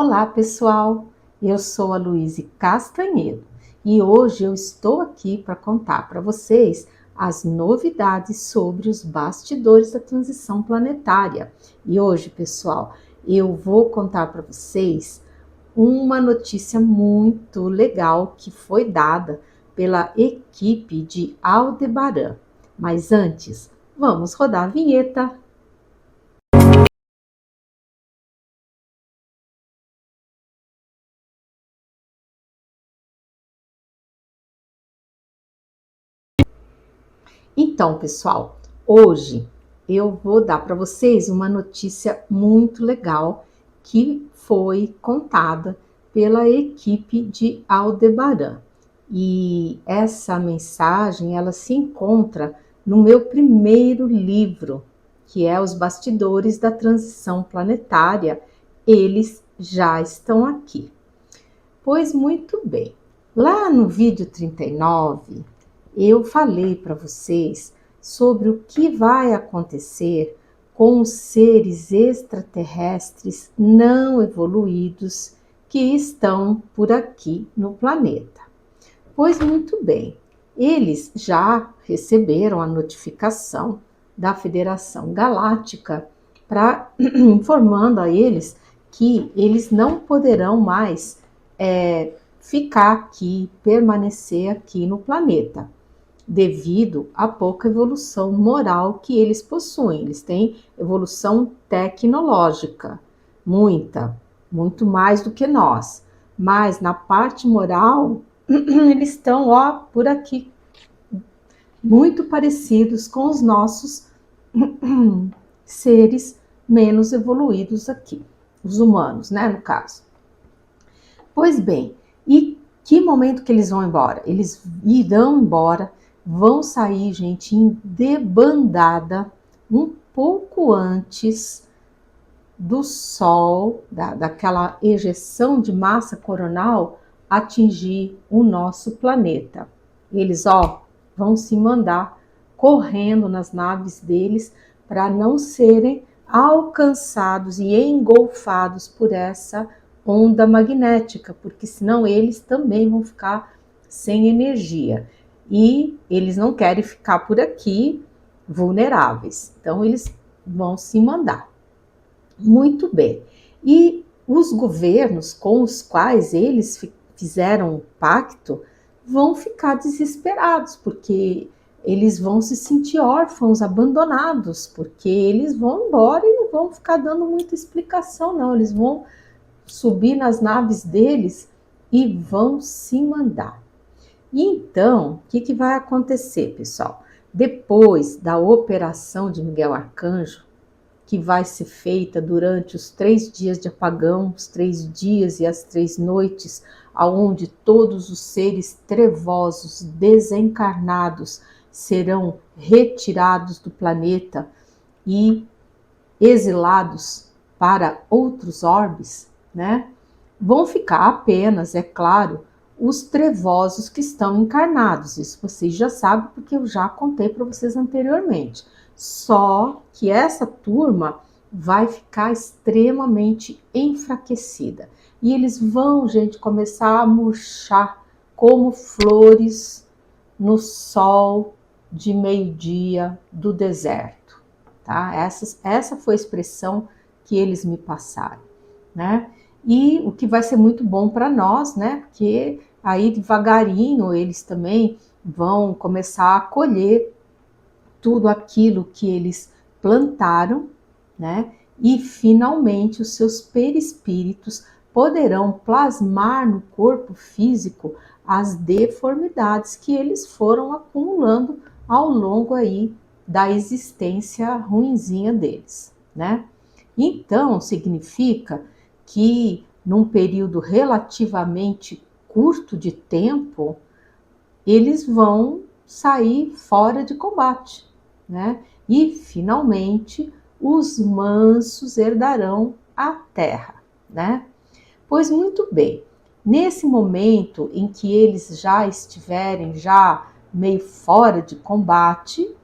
Olá, pessoal! Eu sou a Luíse Castanhedo e hoje eu estou aqui para contar para vocês as novidades sobre os bastidores da transição planetária. E hoje, pessoal, eu vou contar para vocês uma notícia muito legal que foi dada pela equipe de Aldebaran. Mas antes, vamos rodar a vinheta. Então, pessoal, hoje eu vou dar para vocês uma notícia muito legal que foi contada pela equipe de Aldebaran. E essa mensagem, ela se encontra no meu primeiro livro, que é Os Bastidores da Transição Planetária. Eles já estão aqui. Pois muito bem. Lá no vídeo 39, eu falei para vocês sobre o que vai acontecer com os seres extraterrestres não evoluídos que estão por aqui no planeta. Pois muito bem, eles já receberam a notificação da Federação Galáctica informando a eles que eles não poderão mais ficar aqui, permanecer aqui no planeta, devido à pouca evolução moral que eles possuem. Eles têm evolução tecnológica, muito mais do que nós. Mas na parte moral, eles estão, por aqui, muito parecidos com os nossos seres menos evoluídos aqui, os humanos, né, no caso. Pois bem, e que momento que eles vão embora? Eles irão embora, vão sair, gente, em debandada, um pouco antes do Sol, daquela ejeção de massa coronal, atingir o nosso planeta. Eles, vão se mandar correndo nas naves deles para não serem alcançados e engolfados por essa onda magnética, porque senão eles também vão ficar sem energia. E eles não querem ficar por aqui vulneráveis. Então, eles vão se mandar. Muito bem. E os governos com os quais eles fizeram o pacto vão ficar desesperados, porque eles vão se sentir órfãos, abandonados, porque eles vão embora e não vão ficar dando muita explicação, não. Eles vão subir nas naves deles e vão se mandar. E então, o que vai acontecer, pessoal? Depois da operação de Miguel Arcanjo, que vai ser feita durante os 3 dias de apagão, os 3 dias e as 3 noites, aonde todos os seres trevosos, desencarnados, serão retirados do planeta e exilados para outros orbes, né? Vão ficar apenas, é claro, os trevosos que estão encarnados. Isso vocês já sabem, porque eu já contei para vocês anteriormente. Só que essa turma vai ficar extremamente enfraquecida. E eles vão, gente, começar a murchar como flores no sol de meio-dia do deserto, tá? Essa foi a expressão que eles me passaram, né? E o que vai ser muito bom para nós, né? Porque aí devagarinho eles também vão começar a colher tudo aquilo que eles plantaram, né? E finalmente os seus perispíritos poderão plasmar no corpo físico as deformidades que eles foram acumulando ao longo aí da existência ruinzinha deles, né? Então, significa que num período relativamente curto de tempo, eles vão sair fora de combate, né? E finalmente os mansos herdarão a terra, né? Pois muito bem, nesse momento em que eles já estiverem meio fora de combate,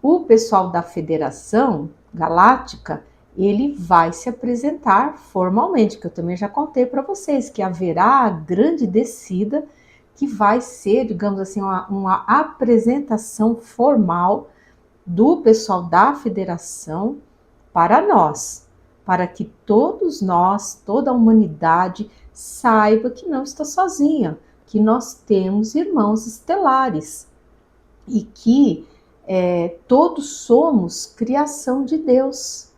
o pessoal da Federação Galáctica, ele vai se apresentar formalmente, que eu também já contei para vocês, que haverá a grande descida, que vai ser, digamos assim, uma apresentação formal do pessoal da federação para nós, para que todos nós, toda a humanidade, saiba que não está sozinha, que nós temos irmãos estelares e que todos somos criação de Deus,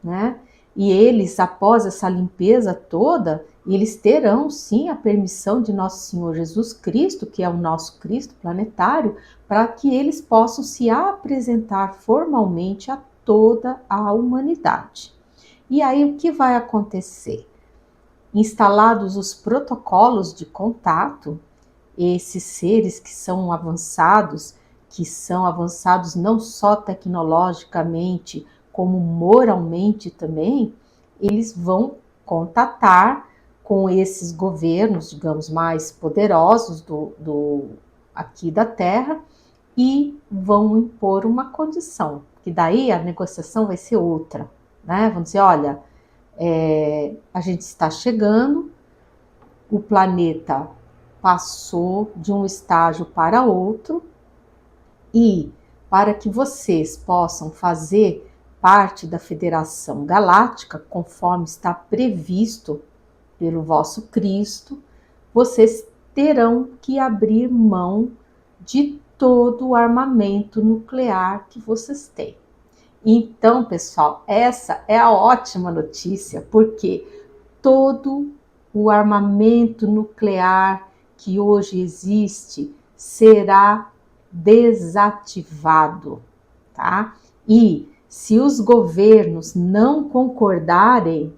né? E eles, após essa limpeza toda, eles terão sim a permissão de nosso Senhor Jesus Cristo, que é o nosso Cristo planetário, para que eles possam se apresentar formalmente a toda a humanidade. E aí o que vai acontecer? Instalados os protocolos de contato, esses seres que são avançados não só tecnologicamente, como moralmente também, eles vão contatar com esses governos, digamos, mais poderosos aqui da Terra e vão impor uma condição, que daí a negociação vai ser outra, né? Vão dizer, olha, a gente está chegando, o planeta passou de um estágio para outro e para que vocês possam fazer parte da Federação Galáctica, conforme está previsto pelo vosso Cristo, vocês terão que abrir mão de todo o armamento nuclear que vocês têm. Então, pessoal, essa é a ótima notícia, porque todo o armamento nuclear que hoje existe será desativado, tá? E se os governos não concordarem,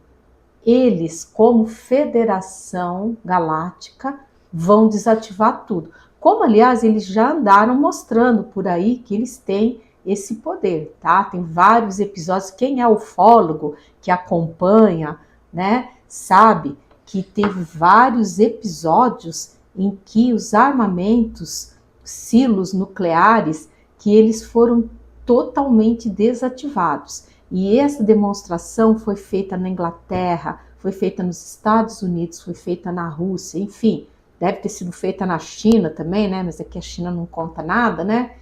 eles, como Federação Galáctica, vão desativar tudo. Como, aliás, eles já andaram mostrando por aí que eles têm esse poder, tá? Tem vários episódios. Quem é ufólogo, que acompanha, né, sabe que teve vários episódios em que os armamentos, silos nucleares, que eles foram totalmente desativados. E essa demonstração foi feita na Inglaterra, foi feita nos Estados Unidos, foi feita na Rússia, enfim, deve ter sido feita na China também, né? Mas aqui a China não conta nada, né?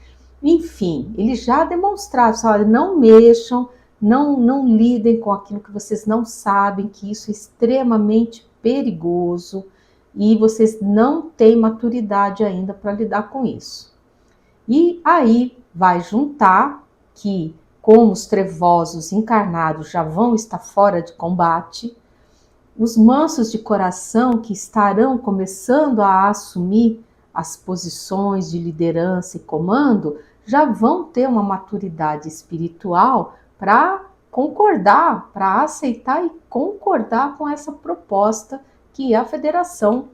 Enfim, eles já demonstraram, olha, não mexam, não lidem com aquilo que vocês não sabem, que isso é extremamente perigoso e vocês não têm maturidade ainda para lidar com isso. E aí vai juntar que, como os trevosos encarnados já vão estar fora de combate, os mansos de coração que estarão começando a assumir as posições de liderança e comando, já vão ter uma maturidade espiritual para concordar, para aceitar e concordar com essa proposta que a federação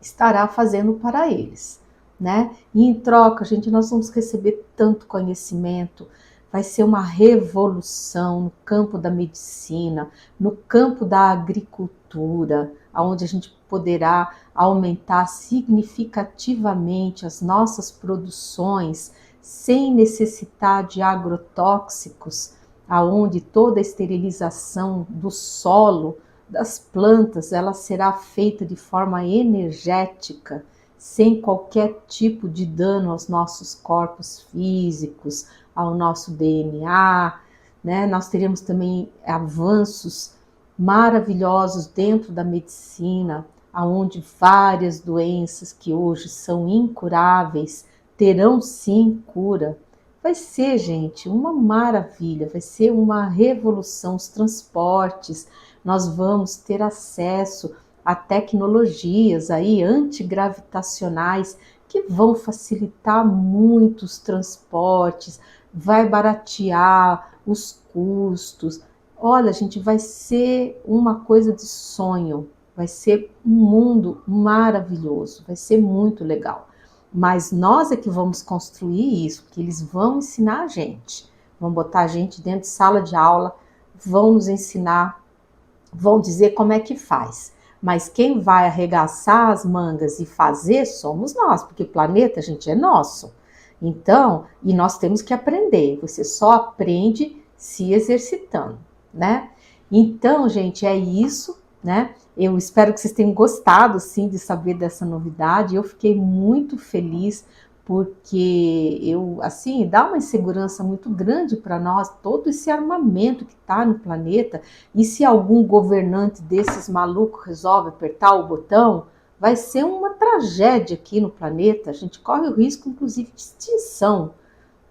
estará fazendo para eles, né? E em troca, gente, nós vamos receber tanto conhecimento, vai ser uma revolução no campo da medicina, no campo da agricultura, onde a gente poderá aumentar significativamente as nossas produções sem necessitar de agrotóxicos, aonde toda a esterilização do solo, das plantas, ela será feita de forma energética, sem qualquer tipo de dano aos nossos corpos físicos, ao nosso DNA, né? Nós teremos também avanços maravilhosos dentro da medicina, aonde várias doenças que hoje são incuráveis terão sim cura. Vai ser, gente, uma maravilha, vai ser uma revolução, os transportes, nós vamos ter acesso a tecnologias aí antigravitacionais que vão facilitar muito os transportes, vai baratear os custos. Olha, gente, vai ser uma coisa de sonho, vai ser um mundo maravilhoso, vai ser muito legal. Mas nós é que vamos construir isso, porque eles vão ensinar a gente, vão botar a gente dentro de sala de aula, vão nos ensinar, vão dizer como é que faz. Mas quem vai arregaçar as mangas e fazer somos nós, porque o planeta, gente, é nosso. Então, e nós temos que aprender, você só aprende se exercitando. né? Então, gente, é isso, né? Eu espero que vocês tenham gostado, sim, de saber dessa novidade. Eu fiquei muito feliz porque assim, dá uma insegurança muito grande para nós, todo esse armamento que está no planeta. E se algum governante desses malucos resolve apertar o botão, vai ser uma tragédia aqui no planeta. A gente corre o risco, inclusive, de extinção,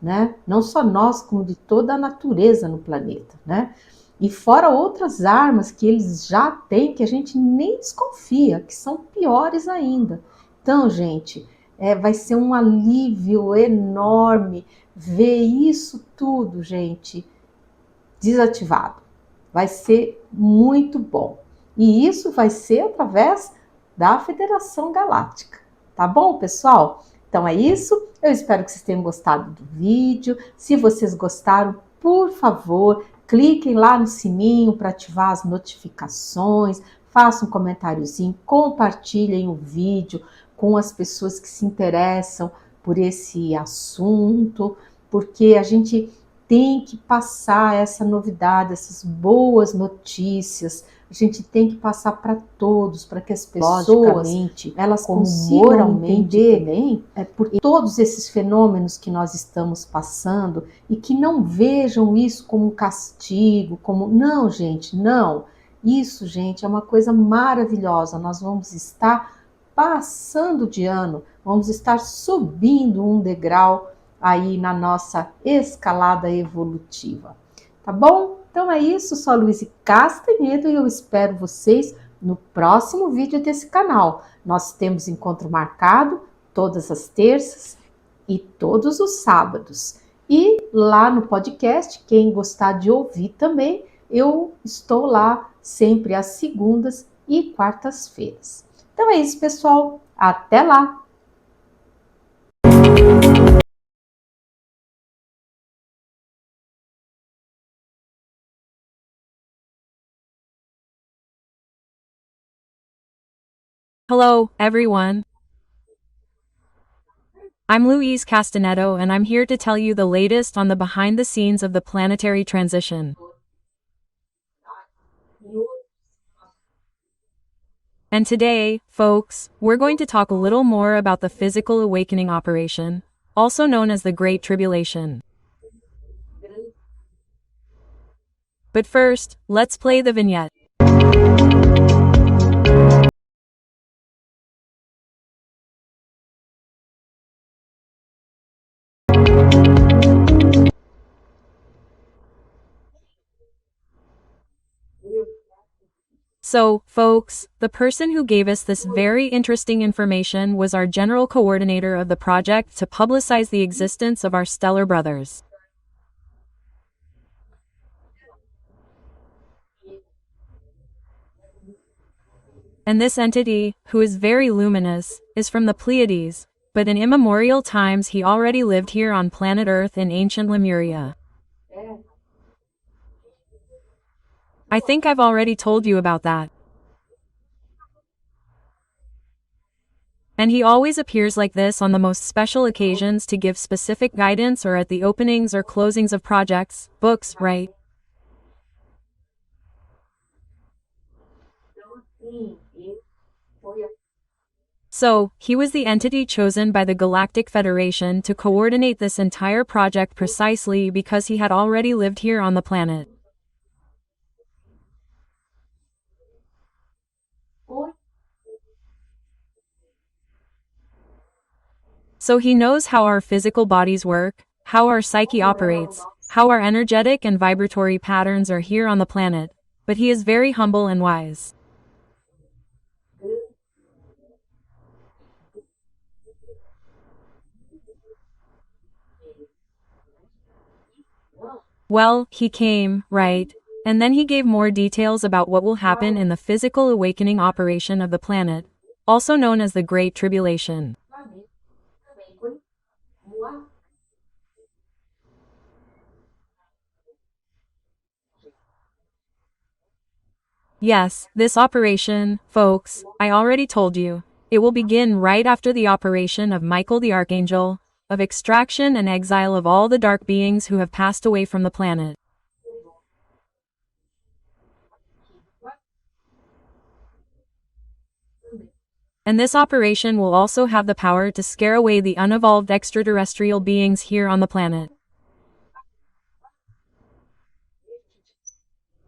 né? Não só nós, como de toda a natureza no planeta, né? E fora outras armas que eles já têm que a gente nem desconfia, que são piores ainda. Então, gente, vai ser um alívio enorme ver isso tudo, gente, desativado. Vai ser muito bom. E isso vai ser através da Federação Galáctica. Tá bom, pessoal? Então é isso. Eu espero que vocês tenham gostado do vídeo. Se vocês gostaram, por favor, cliquem lá no sininho para ativar as notificações, façam um comentáriozinho, compartilhem o vídeo com as pessoas que se interessam por esse assunto, porque a gente tem que passar essa novidade, essas boas notícias. A gente tem que passar para todos, para que as pessoas, elas consigam entender também, por todos esses fenômenos que nós estamos passando e que não vejam isso como um castigo, como não, gente, não. Isso, gente, é uma coisa maravilhosa. Nós vamos estar passando de ano, vamos estar subindo um degrau aí na nossa escalada evolutiva. Tá bom? Então é isso, sou a Luíse Castanhedo e eu espero vocês no próximo vídeo desse canal. Nós temos encontro marcado todas as terças e todos os sábados. E lá no podcast, quem gostar de ouvir também, eu estou lá sempre às segundas e quartas-feiras. Então é isso, pessoal. Até lá! Hello, everyone. I'm Luis Castanedo, and I'm here to tell you the latest on the behind the scenes of the planetary transition. And today, folks, we're going to talk a little more about the physical awakening operation, also known as the Great Tribulation. But first, let's play the vignette. So, folks, the person who gave us this very interesting information was our general coordinator of the project to publicize the existence of our stellar brothers. And this entity, who is very luminous, is from the Pleiades, but in immemorial times he already lived here on planet Earth in ancient Lemuria. I think I've already told you about that. And he always appears like this on the most special occasions to give specific guidance or at the openings or closings of projects, books, right? So, he was the entity chosen by the Galactic Federation to coordinate this entire project precisely because he had already lived here on the planet. So he knows how our physical bodies work, how our psyche operates, how our energetic and vibratory patterns are here on the planet, but he is very humble and wise. Well, he came, right? And then he gave more details about what will happen in the physical awakening operation of the planet, also known as the Great Tribulation. Yes, this operation, folks, I already told you. It will begin right after the operation of Michael the Archangel, of extraction and exile of all the dark beings who have passed away from the planet. And this operation will also have the power to scare away the unevolved extraterrestrial beings here on the planet.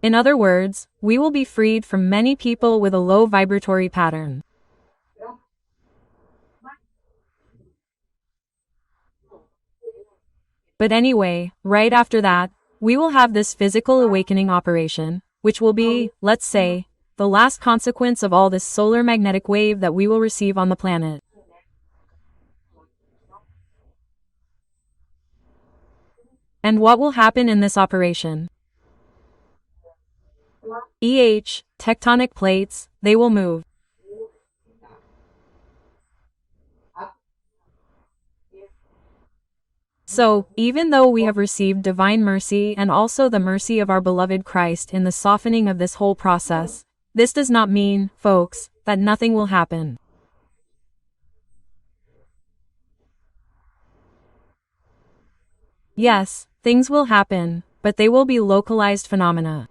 In other words, we will be freed from many people with a low vibratory pattern. But anyway, right after that, we will have this physical awakening operation, which will be, let's say, the last consequence of all this solar magnetic wave that we will receive on the planet. And what will happen in this operation? Tectonic plates, they will move. So, even though we have received divine mercy and also the mercy of our beloved Christ in the softening of this whole process, this does not mean, folks, that nothing will happen. Yes, things will happen, but they will be localized phenomena.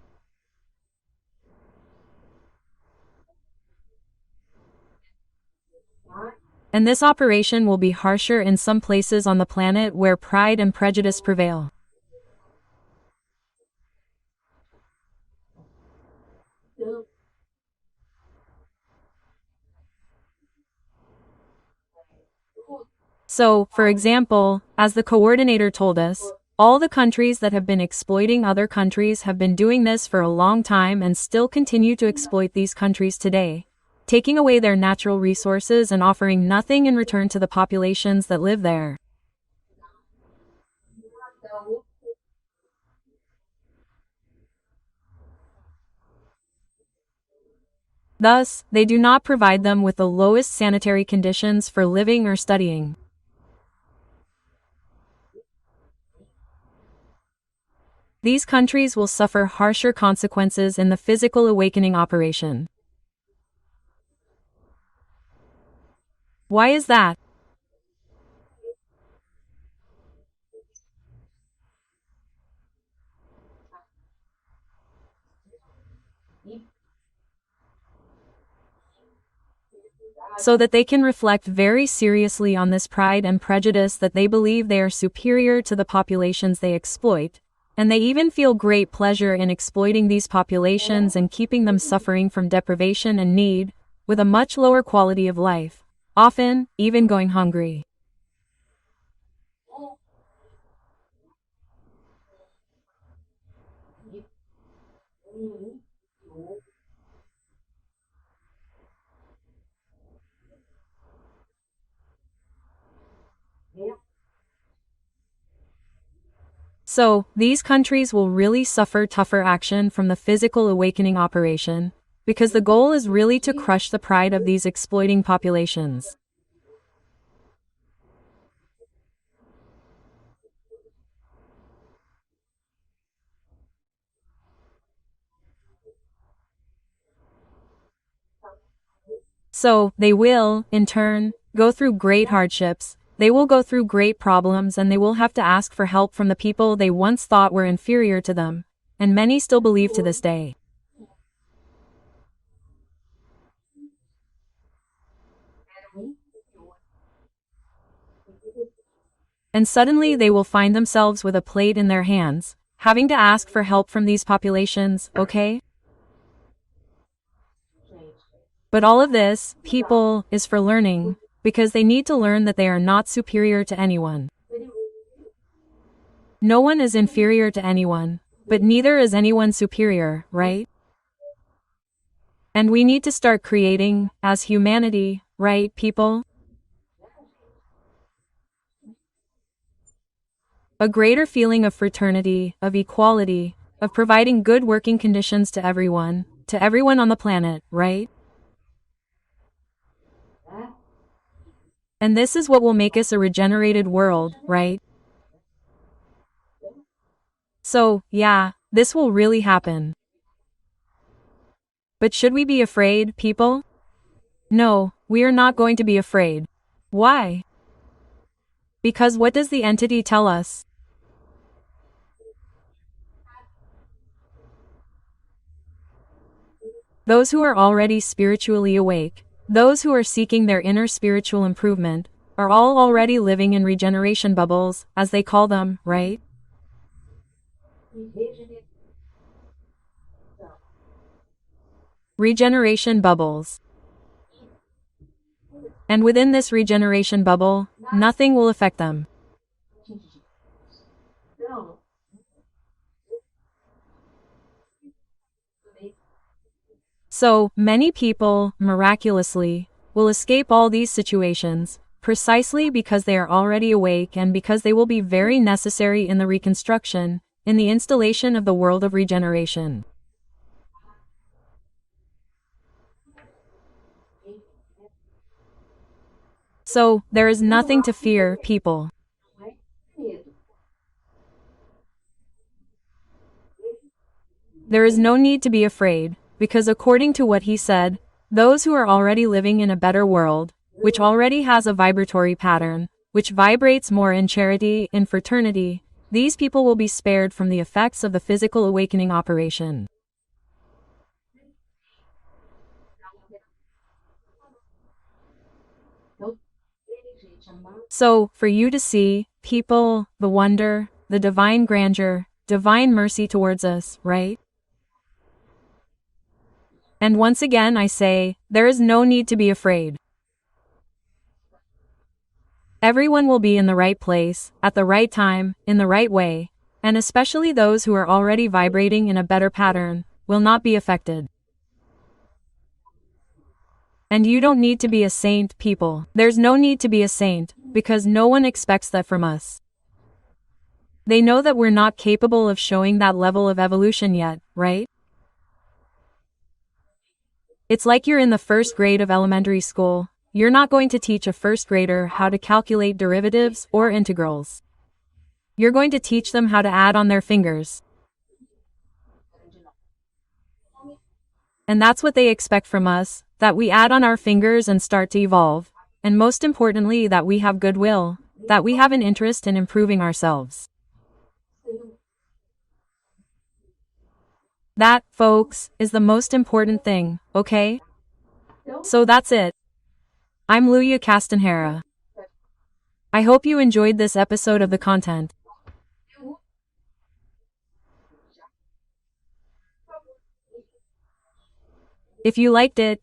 And this operation will be harsher in some places on the planet where pride and prejudice prevail. So, for example, as the coordinator told us, all the countries that have been exploiting other countries have been doing this for a long time and still continue to exploit these countries today, taking away their natural resources and offering nothing in return to the populations that live there. Thus, they do not provide them with the lowest sanitary conditions for living or studying. These countries will suffer harsher consequences in the physical awakening operation. Why is that? So that they can reflect very seriously on this pride and prejudice that they believe they are superior to the populations they exploit, and they even feel great pleasure in exploiting these populations and keeping them suffering from deprivation and need, with a much lower quality of life, often even going hungry. So, these countries will really suffer tougher action from the physical awakening operation, because the goal is really to crush the pride of these exploiting populations. So, they will, in turn, go through great hardships, they will go through great problems, and they will have to ask for help from the people they once thought were inferior to them, and many still believe to this day. And suddenly they will find themselves with a plate in their hands, having to ask for help from these populations, okay? But all of this, people, is for learning, because they need to learn that they are not superior to anyone. No one is inferior to anyone, but neither is anyone superior, right? And we need to start creating, as humanity, right, people? A greater feeling of fraternity, of equality, of providing good working conditions to everyone on the planet, right? And this is what will make us a regenerated world, right? So, yeah, this will really happen. But should we be afraid, people? No, we are not going to be afraid. Why? Because what does the entity tell us? Those who are already spiritually awake, those who are seeking their inner spiritual improvement are all already living in regeneration bubbles, as they call them, right? Regeneration bubbles. And within this regeneration bubble, nothing will affect them. So, many people, miraculously, will escape all these situations, precisely because they are already awake and because they will be very necessary in the reconstruction, in the installation of the world of regeneration. So, there is nothing to fear, people. There is no need to be afraid, because according to what he said, those who are already living in a better world, which already has a vibratory pattern, which vibrates more in charity, in fraternity, these people will be spared from the effects of the physical awakening operation. So, for you to see, people, the wonder, the divine grandeur, divine mercy towards us, right? And once again I say, there is no need to be afraid. Everyone will be in the right place, at the right time, in the right way, and especially those who are already vibrating in a better pattern, will not be affected. And you don't need to be a saint, people. There's no need to be a saint, because no one expects that from us. They know that we're not capable of showing that level of evolution yet, right? It's like you're in the first grade of elementary school. You're not going to teach a first grader how to calculate derivatives or integrals. You're going to teach them how to add on their fingers. And that's what they expect from us, that we add on our fingers and start to evolve, and most importantly that we have goodwill, that we have an interest in improving ourselves. That, folks, is the most important thing, okay? So that's it. I'm Luya Castanjera. I hope you enjoyed this episode of the content. If you liked it,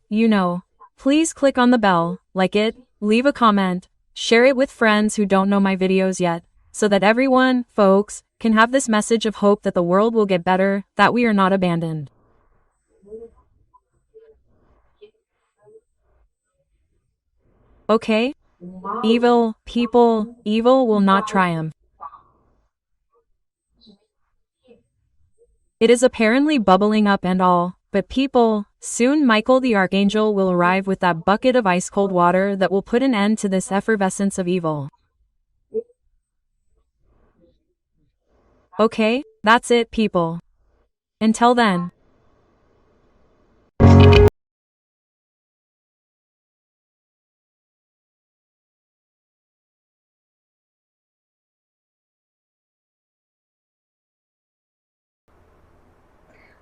please click on the bell, like it, leave a comment, share it with friends who don't know my videos yet, so that everyone, folks, can have this message of hope that the world will get better, that we are not abandoned. Okay? Evil, people, evil will not triumph. It is apparently bubbling up and all, but people, soon Michael the Archangel will arrive with that bucket of ice-cold water that will put an end to this effervescence of evil. Okay, that's it, people. Until then.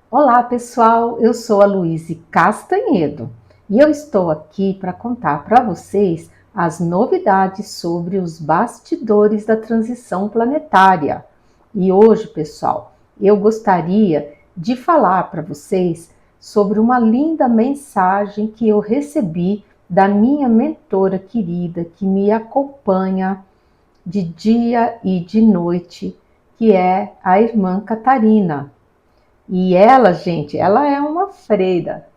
Olá pessoal, eu sou a Luíse Castanhedo e eu estou aqui para contar para vocês as novidades sobre os bastidores da transição planetária. E hoje, pessoal, eu gostaria de falar para vocês sobre uma linda mensagem que eu recebi da minha mentora querida que me acompanha de dia e de noite, que é a irmã Catarina. E ela, gente, ela é uma freira.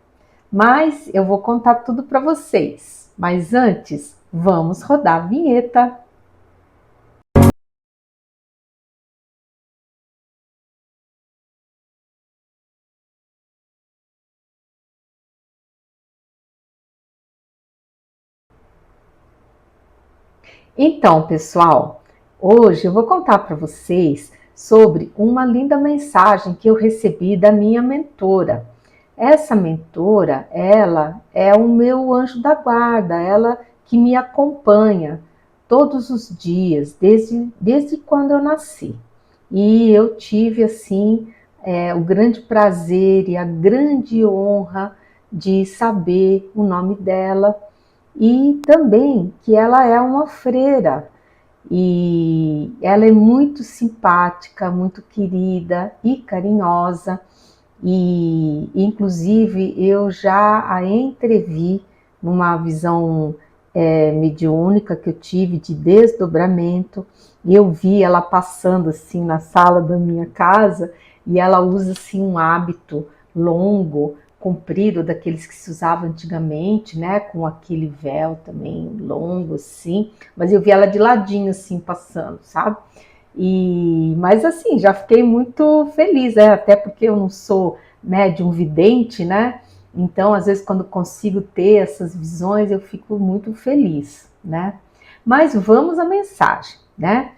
Mas eu vou contar tudo para vocês. Mas antes, vamos rodar a vinheta. Então, pessoal, hoje eu vou contar para vocês sobre uma linda mensagem que eu recebi da minha mentora. Essa mentora, ela é o meu anjo da guarda, ela que me acompanha todos os dias, desde quando eu nasci. E eu tive, assim, o grande prazer e a grande honra de saber o nome dela e também que ela é uma freira e ela é muito simpática, muito querida e carinhosa e inclusive eu já a entrevi numa visão mediúnica que eu tive de desdobramento e eu vi ela passando assim na sala da minha casa e ela usa assim um hábito longo, comprido, daqueles que se usava antigamente, né, com aquele véu também longo assim, mas eu vi ela de ladinho assim passando, sabe? Mas assim, já fiquei muito feliz, até porque eu não sou médium vidente, né? Então, às vezes, quando consigo ter essas visões, eu fico muito feliz, né? Mas vamos à mensagem, né?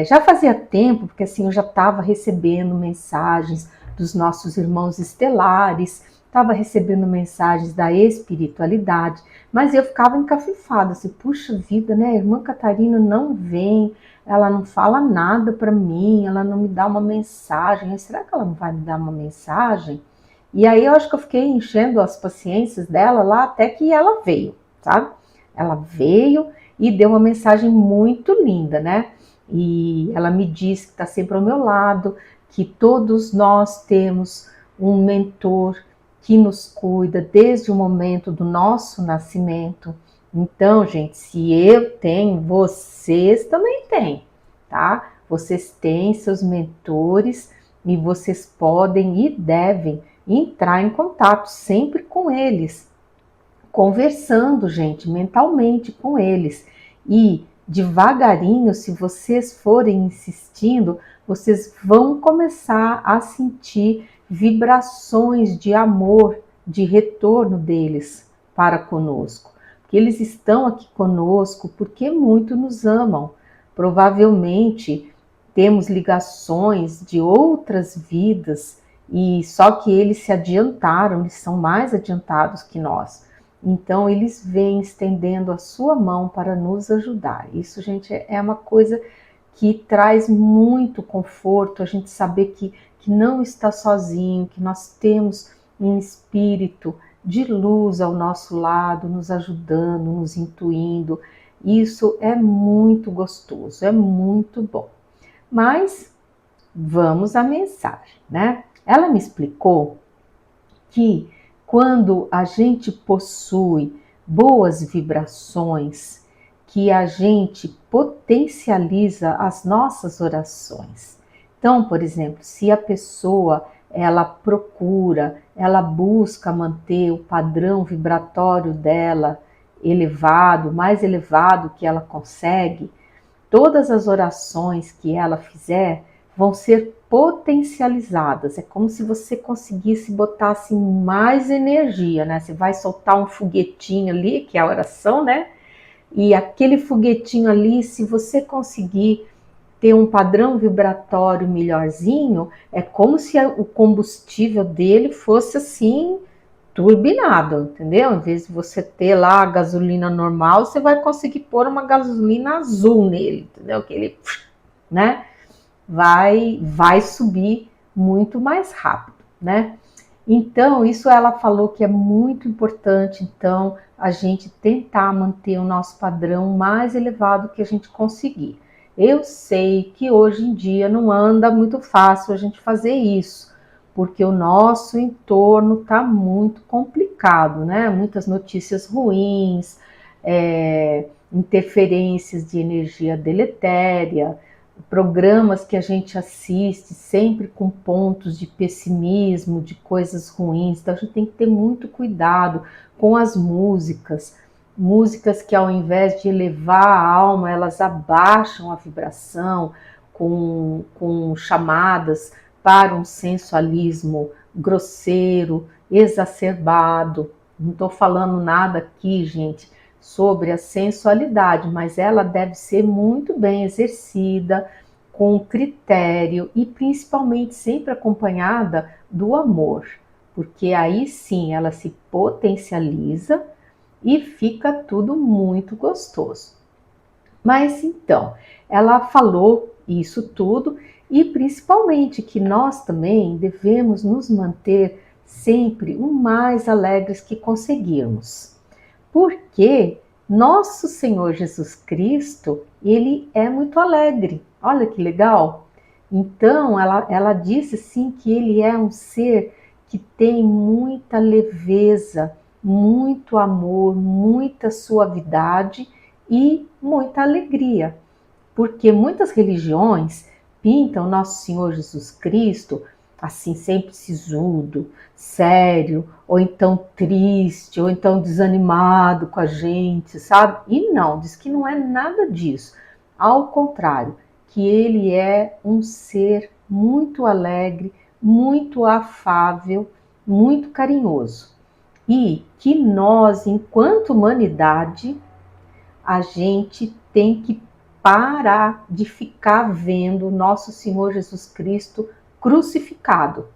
Já fazia tempo, porque assim, eu já estava recebendo mensagens dos nossos irmãos estelares, estava recebendo mensagens da espiritualidade, mas eu ficava encafifada, assim, puxa vida, né? A irmã Catarina não vem, ela não fala nada para mim, ela não me dá uma mensagem, será que ela não vai me dar uma mensagem? E aí eu acho que eu fiquei enchendo as paciências dela lá até que ela veio, sabe? Ela veio e deu uma mensagem muito linda, né? E ela me disse que está sempre ao meu lado, que todos nós temos um mentor que nos cuida desde o momento do nosso nascimento. Então, gente, se eu tenho, vocês também têm, tá? Vocês têm seus mentores e vocês podem e devem entrar em contato sempre com eles, conversando, gente, mentalmente com eles. E devagarinho, se vocês forem insistindo, vocês vão começar a sentir vibrações de amor, de retorno deles para conosco. Porque eles estão aqui conosco porque muito nos amam. Provavelmente temos ligações de outras vidas e só que eles se adiantaram, eles são mais adiantados que nós. Então eles vêm estendendo a sua mão para nos ajudar. Isso, gente, é uma coisa que traz muito conforto, a gente saber que não está sozinho, que nós temos um espírito de luz ao nosso lado, nos ajudando, nos intuindo. Isso é muito gostoso, é muito bom. Mas vamos à mensagem, né? Ela me explicou que quando a gente possui boas vibrações, que a gente potencializa as nossas orações. Então, por exemplo, se a pessoa ela procura, ela busca manter o padrão vibratório dela elevado, mais elevado que ela consegue, todas as orações que ela fizer vão ser potencializadas. É como se você conseguisse botar assim, mais energia, né? Você vai soltar um foguetinho ali, que é a oração, né? E aquele foguetinho ali, se você conseguir ter um padrão vibratório melhorzinho, é como se o combustível dele fosse assim turbinado, entendeu? Em vez de você ter lá a gasolina normal, você vai conseguir pôr uma gasolina azul nele, entendeu? Que ele, né? Vai subir muito mais rápido, né? Então, isso ela falou que é muito importante, então, a gente tentar manter o nosso padrão mais elevado que a gente conseguir. Eu sei que hoje em dia não anda muito fácil a gente fazer isso, porque o nosso entorno está muito complicado, né? Muitas notícias ruins, interferências de energia deletéria, programas que a gente assiste sempre com pontos de pessimismo, de coisas ruins. Então a gente tem que ter muito cuidado com as músicas que ao invés de elevar a alma, elas abaixam a vibração com chamadas para um sensualismo grosseiro, exacerbado. Não estou falando nada aqui, gente, sobre a sensualidade, mas ela deve ser muito bem exercida, com critério e principalmente sempre acompanhada do amor, porque aí sim ela se potencializa e fica tudo muito gostoso. Mas então, ela falou isso tudo e principalmente que nós também devemos nos manter sempre o mais alegres que conseguirmos. Porque nosso Senhor Jesus Cristo, ele é muito alegre. Olha que legal. Então, ela disse sim que ele é um ser que tem muita leveza, muito amor, muita suavidade e muita alegria. Porque muitas religiões pintam Nosso Senhor Jesus Cristo assim, sempre sisudo, sério, ou então triste, ou então desanimado com a gente, sabe? E não, diz que não é nada disso. Ao contrário, que ele é um ser muito alegre, muito afável, muito carinhoso. E que nós, enquanto humanidade, a gente tem que parar de ficar vendo nosso Senhor Jesus Cristo crucificado,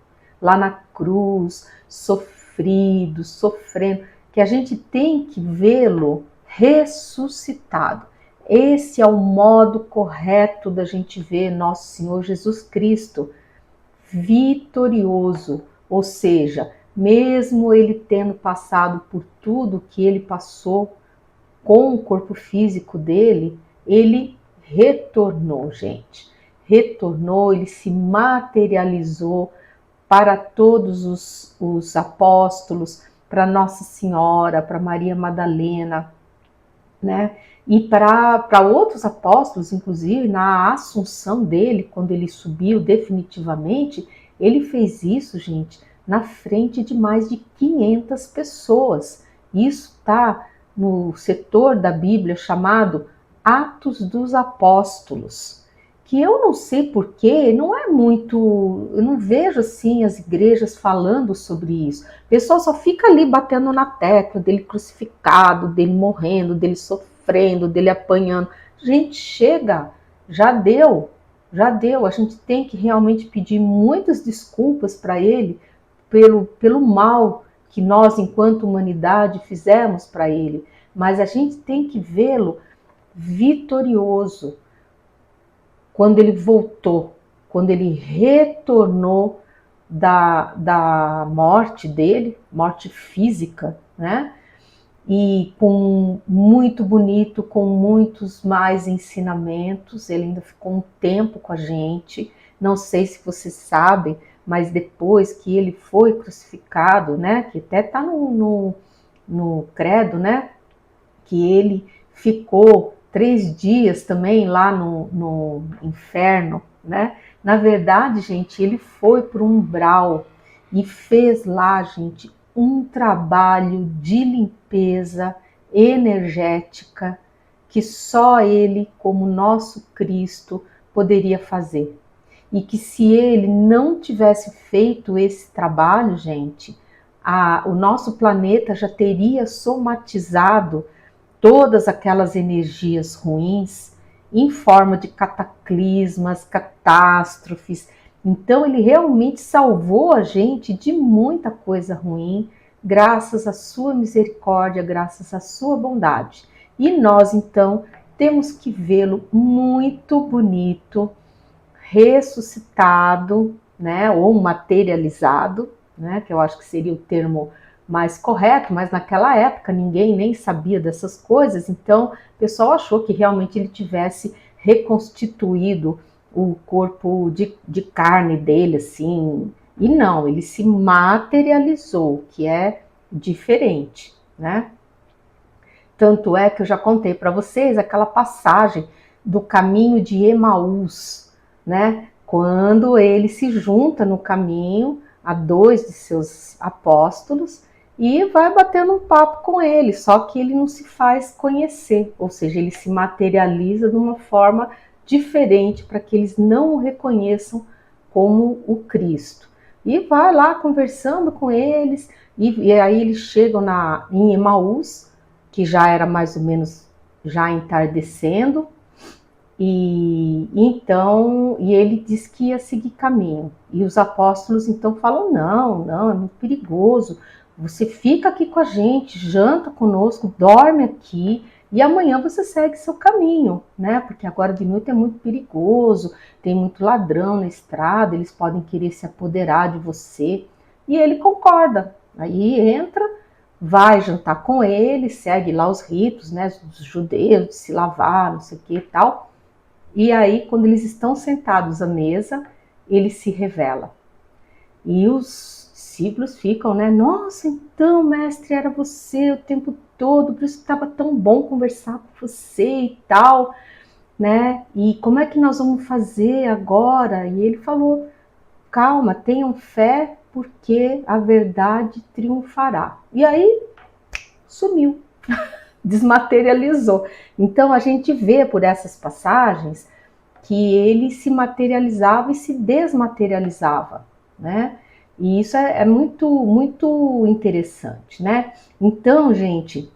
lá na cruz, sofrido, sofrendo, que a gente tem que vê-lo ressuscitado. Esse é o modo correto da gente ver nosso Senhor Jesus Cristo vitorioso, ou seja, mesmo ele tendo passado por tudo que ele passou, com o corpo físico dele, ele retornou, gente. Retornou, ele se materializou para todos os apóstolos, para Nossa Senhora, para Maria Madalena, né? E para outros apóstolos, inclusive na assunção dele, quando ele subiu definitivamente, ele fez isso, gente, na frente de mais de 500 pessoas. Isso está no setor da Bíblia chamado Atos dos Apóstolos, que eu não sei porquê, não é muito, eu não vejo assim as igrejas falando sobre isso. O pessoal só fica ali batendo na tecla dele crucificado, dele morrendo, dele sofrendo, dele apanhando. Gente, chega, já deu. A gente tem que realmente pedir muitas desculpas para ele pelo mal que nós, enquanto humanidade, fizemos para ele, mas a gente tem que vê-lo vitorioso quando ele voltou, quando ele retornou da morte dele, morte física, né? E com muito bonito, com muitos mais ensinamentos. Ele ainda ficou um tempo com a gente. Não sei se vocês sabem, mas depois que ele foi crucificado, né, que até está no credo, né, que ele ficou 3 dias também lá no inferno, né? Na verdade, gente, ele foi para o umbral e fez lá, gente, um trabalho de limpeza energética que só ele, como nosso Cristo, poderia fazer. E que se ele não tivesse feito esse trabalho, gente, o nosso planeta já teria somatizado todas aquelas energias ruins em forma de cataclismas, catástrofes. Então ele realmente salvou a gente de muita coisa ruim, graças à sua misericórdia, graças à sua bondade. E nós então temos que vê-lo muito bonito, ressuscitado, né, ou materializado, né, que eu acho que seria o termo mais correto, mas naquela época ninguém nem sabia dessas coisas, então o pessoal achou que realmente ele tivesse reconstituído o corpo de carne dele, assim, e não, ele se materializou, que é diferente, né? Tanto é que eu já contei para vocês aquela passagem do caminho de Emaús, né? Quando ele se junta no caminho a 2 de seus apóstolos e vai batendo um papo com ele, só que ele não se faz conhecer, ou seja, ele se materializa de uma forma diferente para que eles não o reconheçam como o Cristo. E vai lá conversando com eles, e aí eles chegam em Emaús, que já era mais ou menos já entardecendo, e ele disse que ia seguir caminho. E os apóstolos então falam: não, é muito perigoso. Você fica aqui com a gente, janta conosco, dorme aqui e amanhã você segue seu caminho, né? Porque agora de noite é muito perigoso, tem muito ladrão na estrada, eles podem querer se apoderar de você. E ele concorda. Aí entra, vai jantar com ele, segue lá os ritos, né, dos judeus, de se lavar, não sei o que e tal. E aí, quando eles estão sentados à mesa, ele se revela. E os discípulos ficam, né? Nossa, então, mestre, era você o tempo todo, por isso que estava tão bom conversar com você e tal, né? E como é que nós vamos fazer agora? E ele falou: calma, tenham fé, porque a verdade triunfará. E aí sumiu, desmaterializou. Então a gente vê por essas passagens que ele se materializava e se desmaterializava, né? E isso é muito, muito interessante, né? Então, gente,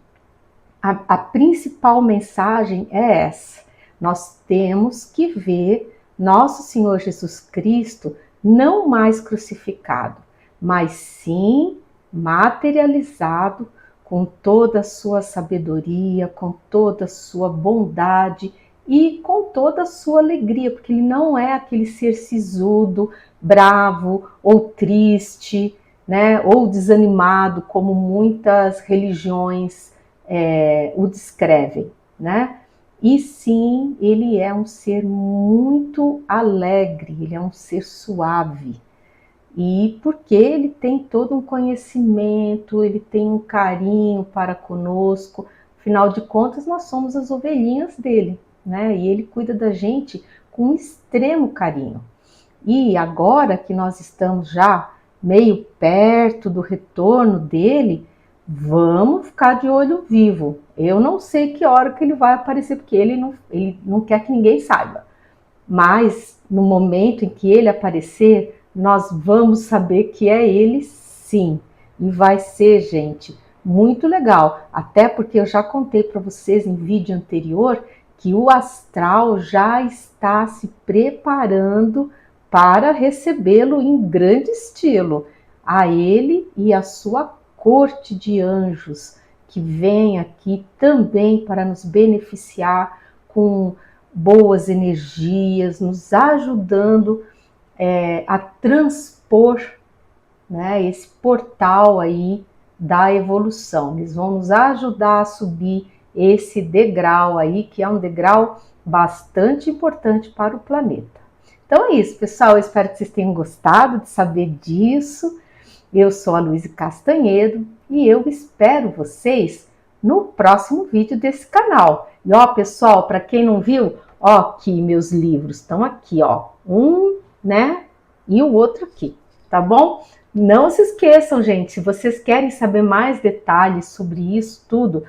a principal mensagem é essa. Nós temos que ver nosso Senhor Jesus Cristo não mais crucificado, mas sim materializado com toda a sua sabedoria, com toda a sua bondade e com toda a sua alegria, porque ele não é aquele ser sisudo, bravo ou triste, né, ou desanimado, como muitas religiões o descrevem, né? E sim, ele é um ser muito alegre, ele é um ser suave. E porque ele tem todo um conhecimento, ele tem um carinho para conosco, afinal de contas, nós somos as ovelhinhas dele, né? E ele cuida da gente com um extremo carinho. E agora que nós estamos já meio perto do retorno dele, vamos ficar de olho vivo. Eu não sei que hora que ele vai aparecer, porque ele não quer que ninguém saiba. Mas no momento em que ele aparecer, nós vamos saber que é ele sim. E vai ser, gente, muito legal. Até porque eu já contei para vocês em vídeo anterior que o astral já está se preparando para recebê-lo em grande estilo. A ele e a sua corte de anjos, que vem aqui também para nos beneficiar com boas energias, nos ajudando a transpor, né, esse portal aí da evolução. Eles vão nos ajudar a subir esse degrau aí, que é um degrau bastante importante para o planeta. Então é isso, pessoal. Eu espero que vocês tenham gostado de saber disso. Eu sou a Luísa Castanhedo e eu espero vocês no próximo vídeo desse canal. E ó, pessoal, para quem não viu, ó, aqui meus livros estão aqui, ó, um, né, e o outro aqui, tá bom? Não se esqueçam, gente, se vocês querem saber mais detalhes sobre isso tudo,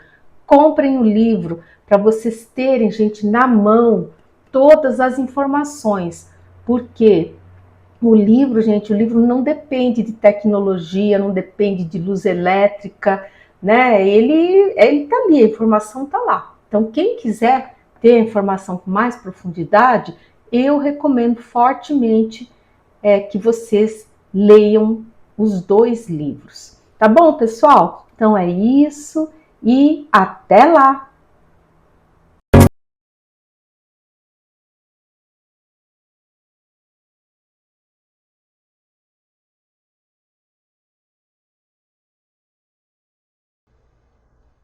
comprem o livro para vocês terem, gente, na mão todas as informações, porque o livro, gente, o livro não depende de tecnologia, não depende de luz elétrica, né? Ele tá ali, a informação tá lá. Então, quem quiser ter a informação com mais profundidade, eu recomendo fortemente que vocês leiam os dois livros. Tá bom, pessoal? Então é isso e até lá!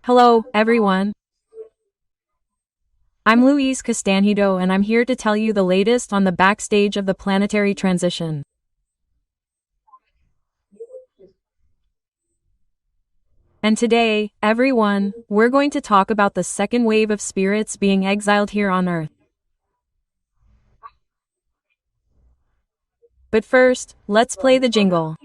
Hello, everyone. I'm Luis Castanhedo, and I'm here to tell you the latest on the backstage of the planetary transition. And today, everyone, we're going to talk about the second wave of spirits being exiled here on Earth. But first, let's play the jingle.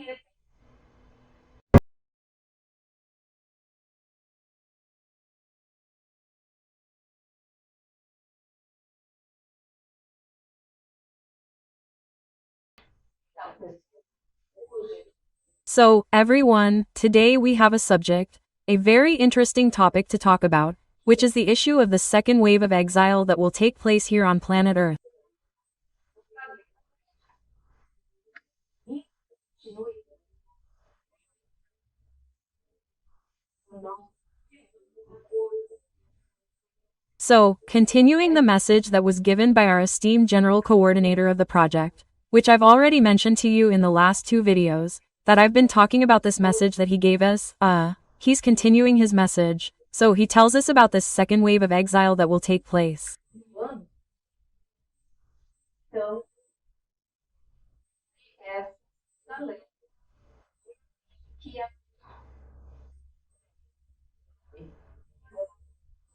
So, everyone, today we have a subject, a very interesting topic to talk about, which is the issue of the second wave of exile that will take place here on planet Earth. So, continuing the message that was given by our esteemed general coordinator of the project, which I've already mentioned to you in the last two videos, that I've been talking about this message that he gave us, he's continuing his message. So he tells us about this second wave of exile that will take place. Então, essa lei que é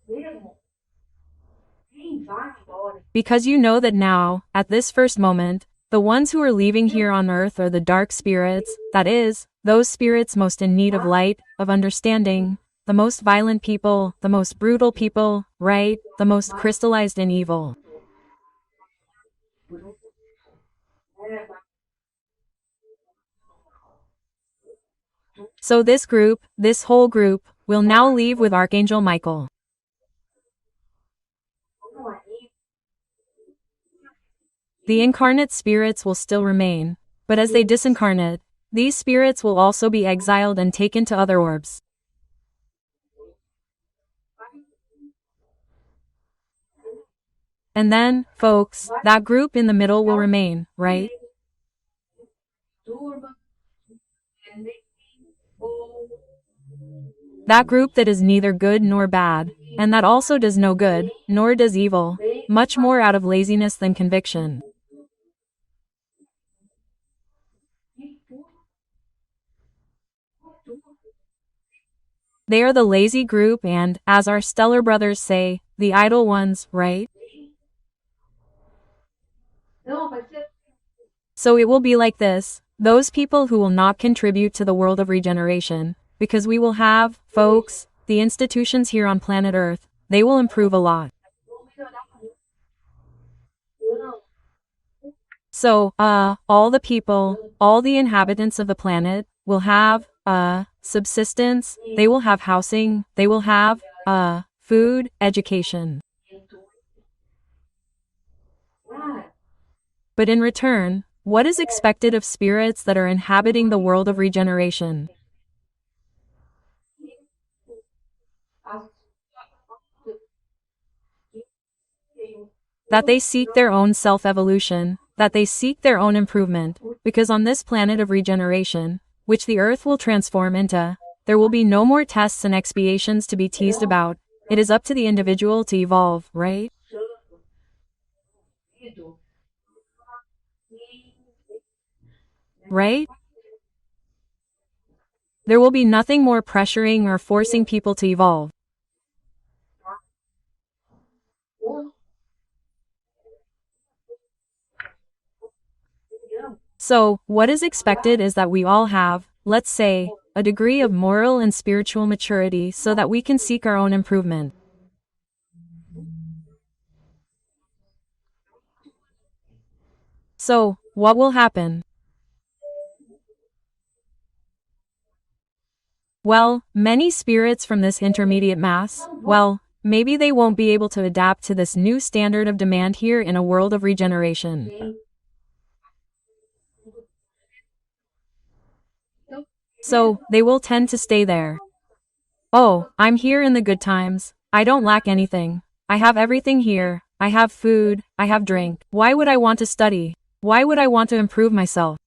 mesmo quem vai embora. Because you know that now, at this first moment, the ones who are leaving here on earth are the dark spirits, that is, those spirits most in need of light, of understanding, the most violent people, the most brutal people, right, the most crystallized in evil. So this group, this whole group, will now leave with Archangel Michael. The incarnate spirits will still remain, but as they disincarnate, these spirits will also be exiled and taken to other orbs. And then, folks, that group in the middle will remain, right? That group that is neither good nor bad, and that also does no good, nor does evil, much more out of laziness than conviction. They are the lazy group and, as our stellar brothers say, the idle ones, right? So it will be like this, those people who will not contribute to the world of regeneration, because we will have, folks, the institutions here on planet Earth, they will improve a lot. So, all the people, all the inhabitants of the planet, will have, subsistence, they will have housing, they will have, food, education. But in return, what is expected of spirits that are inhabiting the world of regeneration? That they seek their own self-evolution, that they seek their own improvement, because on this planet of regeneration, which the earth will transform into, there will be no more tests and expiations to be teased about. It is up to the individual to evolve, right? Right? There will be nothing more pressuring or forcing people to evolve. So, what is expected is that we all have, let's say, a degree of moral and spiritual maturity so that we can seek our own improvement. So, what will happen? Well, many spirits from this intermediate mass, well, maybe they won't be able to adapt to this new standard of demand here in a world of regeneration. So, they will tend to stay there. Oh, I'm here in the good times. I don't lack anything. I have everything here. I have food. I have drink. Why would I want to study? Why would I want to improve myself?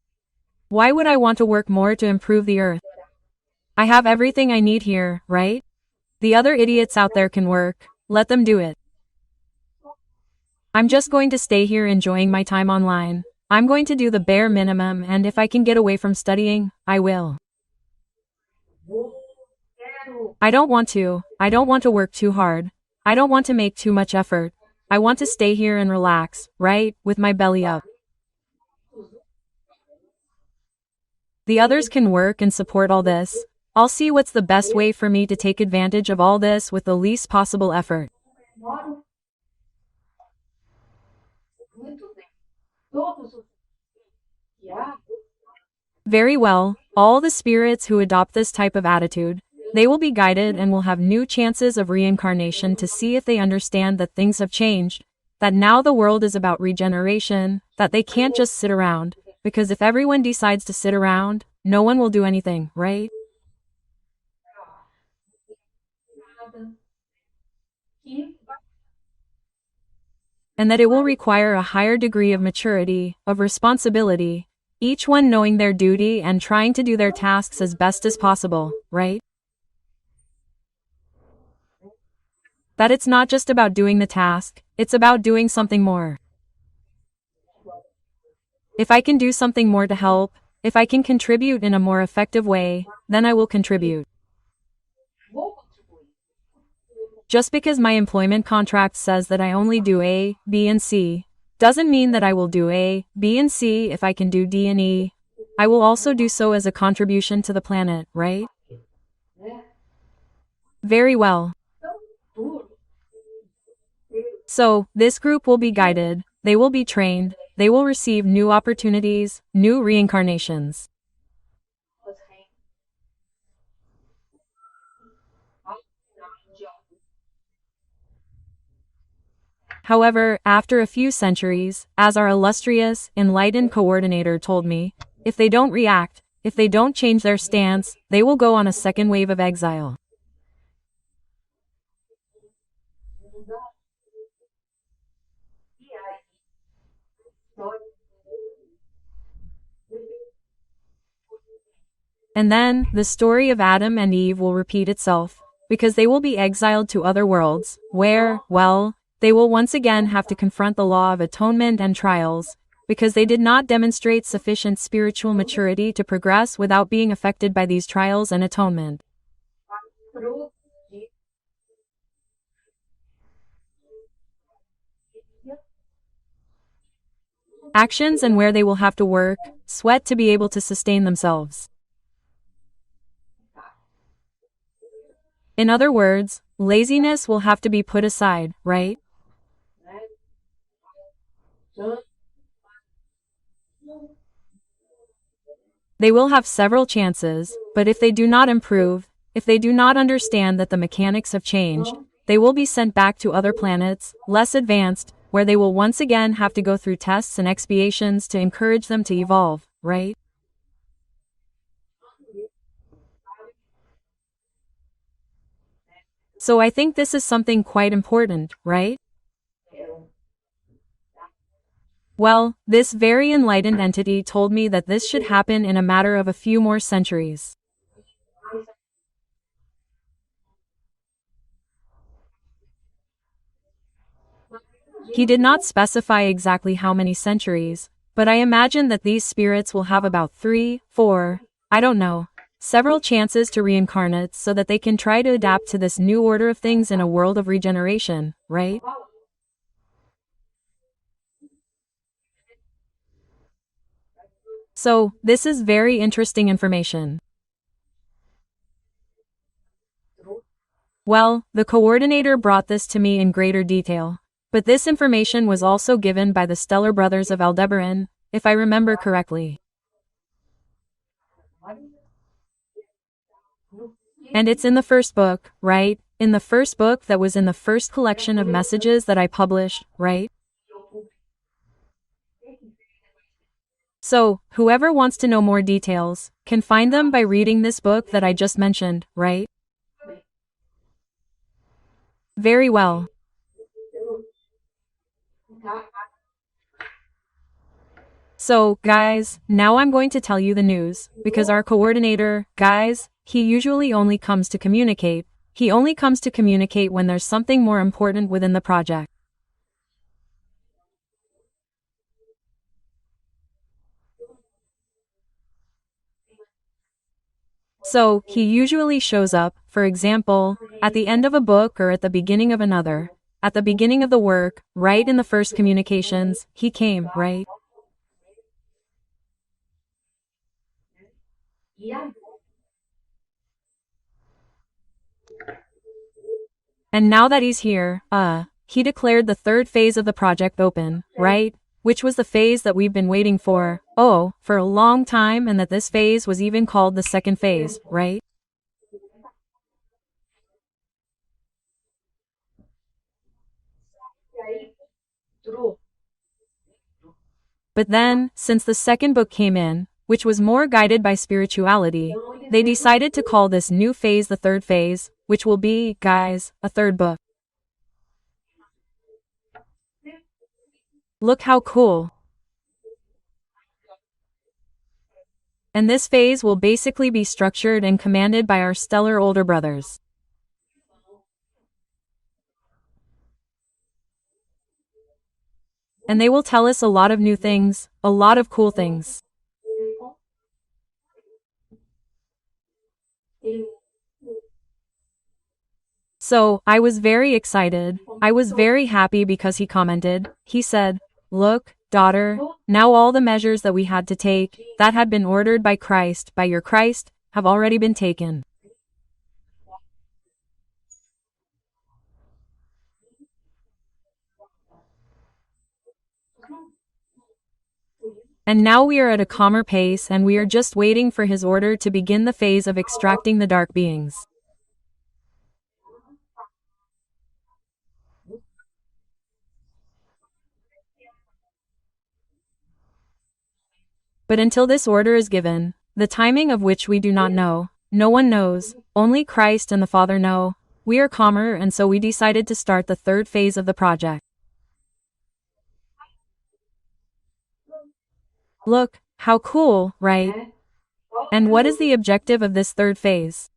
Why would I want to work more to improve the earth? I have everything I need here, right? The other idiots out there can work. Let them do it. I'm just going to stay here enjoying my time online. I'm going to do the bare minimum, and if I can get away from studying, I will. I don't want to work too hard. I don't want to make too much effort. I want to stay here and relax, right, with my belly up. The others can work and support all this. I'll see what's the best way for me to take advantage of all this with the least possible effort. Very well, all the spirits who adopt this type of attitude, they will be guided and will have new chances of reincarnation to see if they understand that things have changed, that now the world is about regeneration, that they can't just sit around, because if everyone decides to sit around, no one will do anything, right? And that it will require a higher degree of maturity, of responsibility, Each one knowing their duty and trying to do their tasks as best as possible, right? That it's not just about doing the task, it's about doing something more. If I can do something more to help, if I can contribute in a more effective way, then I will contribute. Just because my employment contract says that I only do A, B, and C, doesn't mean that I will do A, B, and C if I can do D and E. I will also do so as a contribution to the planet, right? Very well. So, this group will be guided, they will be trained, they will receive new opportunities, new reincarnations. However, after a few centuries, as our illustrious, enlightened coordinator told me, if they don't react, if they don't change their stance, they will go on a second wave of exile. And then, the story of Adam and Eve will repeat itself, because they will be exiled to other worlds, where, well, they will once again have to confront the law of atonement and trials, because they did not demonstrate sufficient spiritual maturity to progress without being affected by these trials and atonement. Actions and where they will have to work, sweat to be able to sustain themselves. In other words, laziness will have to be put aside, right? They will have several chances, but if they do not improve, if they do not understand that the mechanics have changed, they will be sent back to other planets, less advanced, where they will once again have to go through tests and expiations to encourage them to evolve, right? So I think this is something quite important, right? Well, this very enlightened entity told me that this should happen in a matter of a few more centuries. He did not specify exactly how many centuries, but I imagine that these spirits will have about 3, 4, I don't know, several chances to reincarnate so that they can try to adapt to this new order of things in a world of regeneration, right? So, this is very interesting information. Well, the coordinator brought this to me in greater detail. But this information was also given by the Stellar Brothers of Aldebaran, if I remember correctly. And it's in the first book, right? In the first book that was in the first collection of messages that I published, right? So, whoever wants to know more details, can find them by reading this book that I just mentioned, right? Very well. So, guys, now I'm going to tell you the news, because our coordinator, guys, he usually only comes to communicate. He only comes to communicate when there's something more important within the project. So, he usually shows up, for example, at the end of a book or at the beginning of another. At the beginning of the work, right in the first communications, he came, right? And now that he's here, he declared the third phase of the project open, right? Which was the phase that we've been waiting for, for a long time, and that this phase was even called the second phase, right? But then, since the second book came in, which was more guided by spirituality, they decided to call this new phase the third phase, which will be, guys, a third book. Look how cool. And this phase will basically be structured and commanded by our stellar older brothers. And they will tell us a lot of new things, a lot of cool things. So, I was very excited. I was very happy because he commented. He said, "Look, daughter, now all the measures that we had to take, that had been ordered by Christ, by your Christ, have already been taken. And now we are at a calmer pace and we are just waiting for his order to begin the phase of extracting the dark beings." But until this order is given, the timing of which we do not know, no one knows, only Christ and the Father know, we are calmer and so we decided to start the third phase of the project. Look, how cool, right? And what is the objective of this third phase?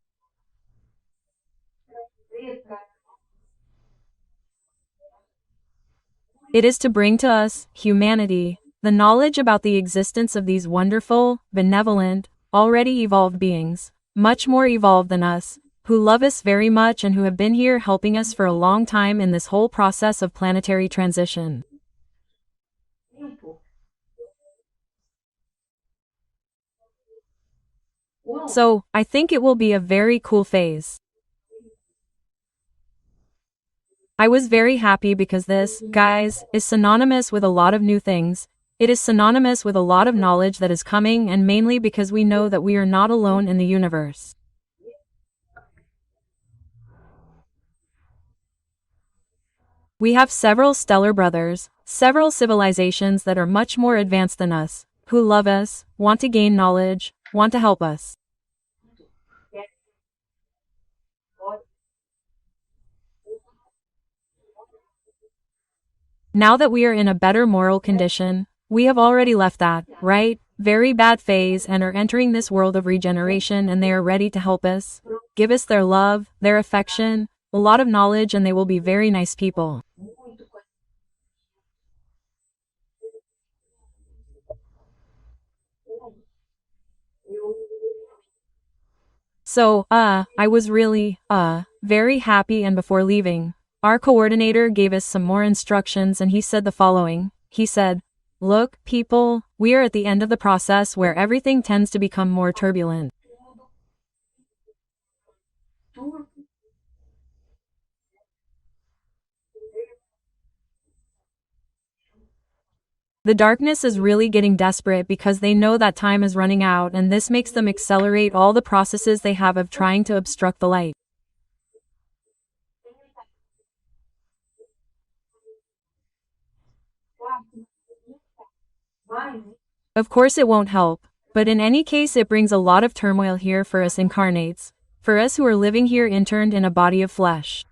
It is to bring to us, humanity, the knowledge about the existence of these wonderful, benevolent, already evolved beings, much more evolved than us, who love us very much and who have been here helping us for a long time in this whole process of planetary transition. So, I think it will be a very cool phase. I was very happy because this, guys, is synonymous with a lot of new things. It is synonymous with a lot of knowledge that is coming, and mainly because we know that we are not alone in the universe. We have several stellar brothers, several civilizations that are much more advanced than us, who love us, want to gain knowledge, want to help us. Now that we are in a better moral condition, we have already left that, right, very bad phase and are entering this world of regeneration, and they are ready to help us, give us their love, their affection, a lot of knowledge, and they will be very nice people. So, I was really, very happy, and before leaving, our coordinator gave us some more instructions and he said the following. He said, "Look, people, we are at the end of the process where everything tends to become more turbulent. The darkness is really getting desperate because they know that time is running out, and this makes them accelerate all the processes they have of trying to obstruct the light. Of course it won't help, but in any case it brings a lot of turmoil here for us incarnates, for us who are living here interned in a body of flesh."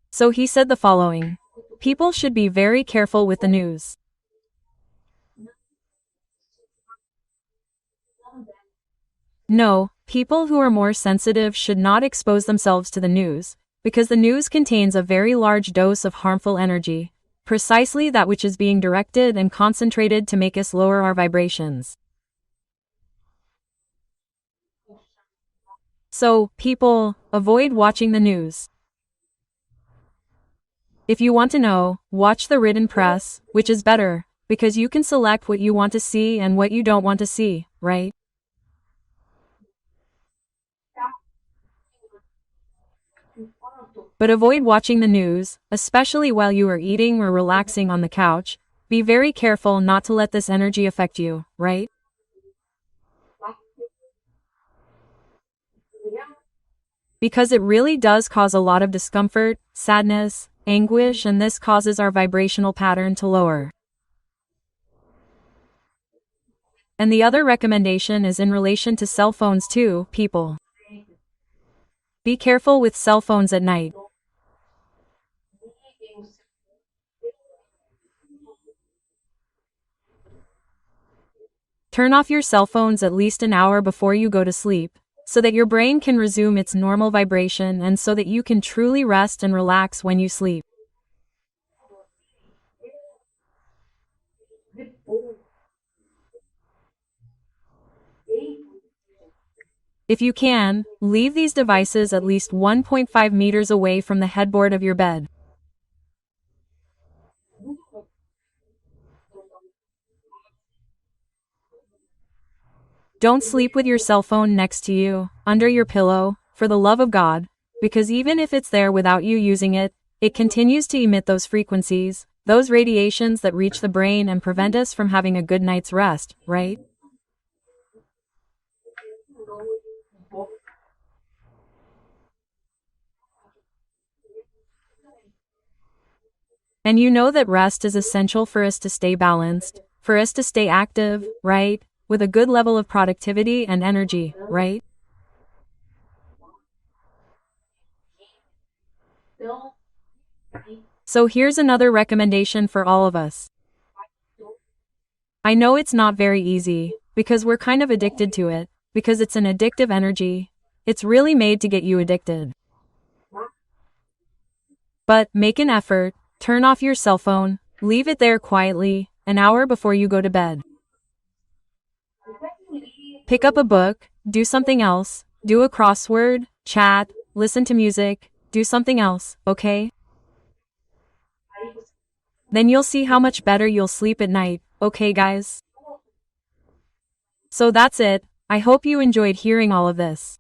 So he said the following. People should be very careful with the news. No, people who are more sensitive should not expose themselves to the news, because the news contains a very large dose of harmful energy, precisely that which is being directed and concentrated to make us lower our vibrations. So, people, avoid watching the news. If you want to know, watch the written press, which is better, because you can select what you want to see and what you don't want to see, right? But avoid watching the news, especially while you are eating or relaxing on the couch. Be very careful not to let this energy affect you, right? Because it really does cause a lot of discomfort, sadness, anguish, and this causes our vibrational pattern to lower. And the other recommendation is in relation to cell phones too, people. Be careful with cell phones at night. turn off your cell phones at least an hour before you go to sleep, so that your brain can resume its normal vibration and so that you can truly rest and relax when you sleep. If you can, leave these devices at least 1.5 meters away from the headboard of your bed. Don't sleep with your cell phone next to you, under your pillow, for the love of God, because even if it's there without you using it, it continues to emit those frequencies, those radiations that reach the brain and prevent us from having a good night's rest, right? And you know that rest is essential for us to stay balanced, for us to stay active, right? With a good level of productivity and energy, right? So here's another recommendation for all of us. I know it's not very easy, because we're kind of addicted to it, because it's an addictive energy. It's really made to get you addicted. But make an effort, turn off your cell phone, leave it there quietly, an hour before you go to bed. Pick up a book, do something else, do a crossword, chat, listen to music, do something else, okay? Then you'll see how much better you'll sleep at night, okay guys? So that's it, I hope you enjoyed hearing all of this.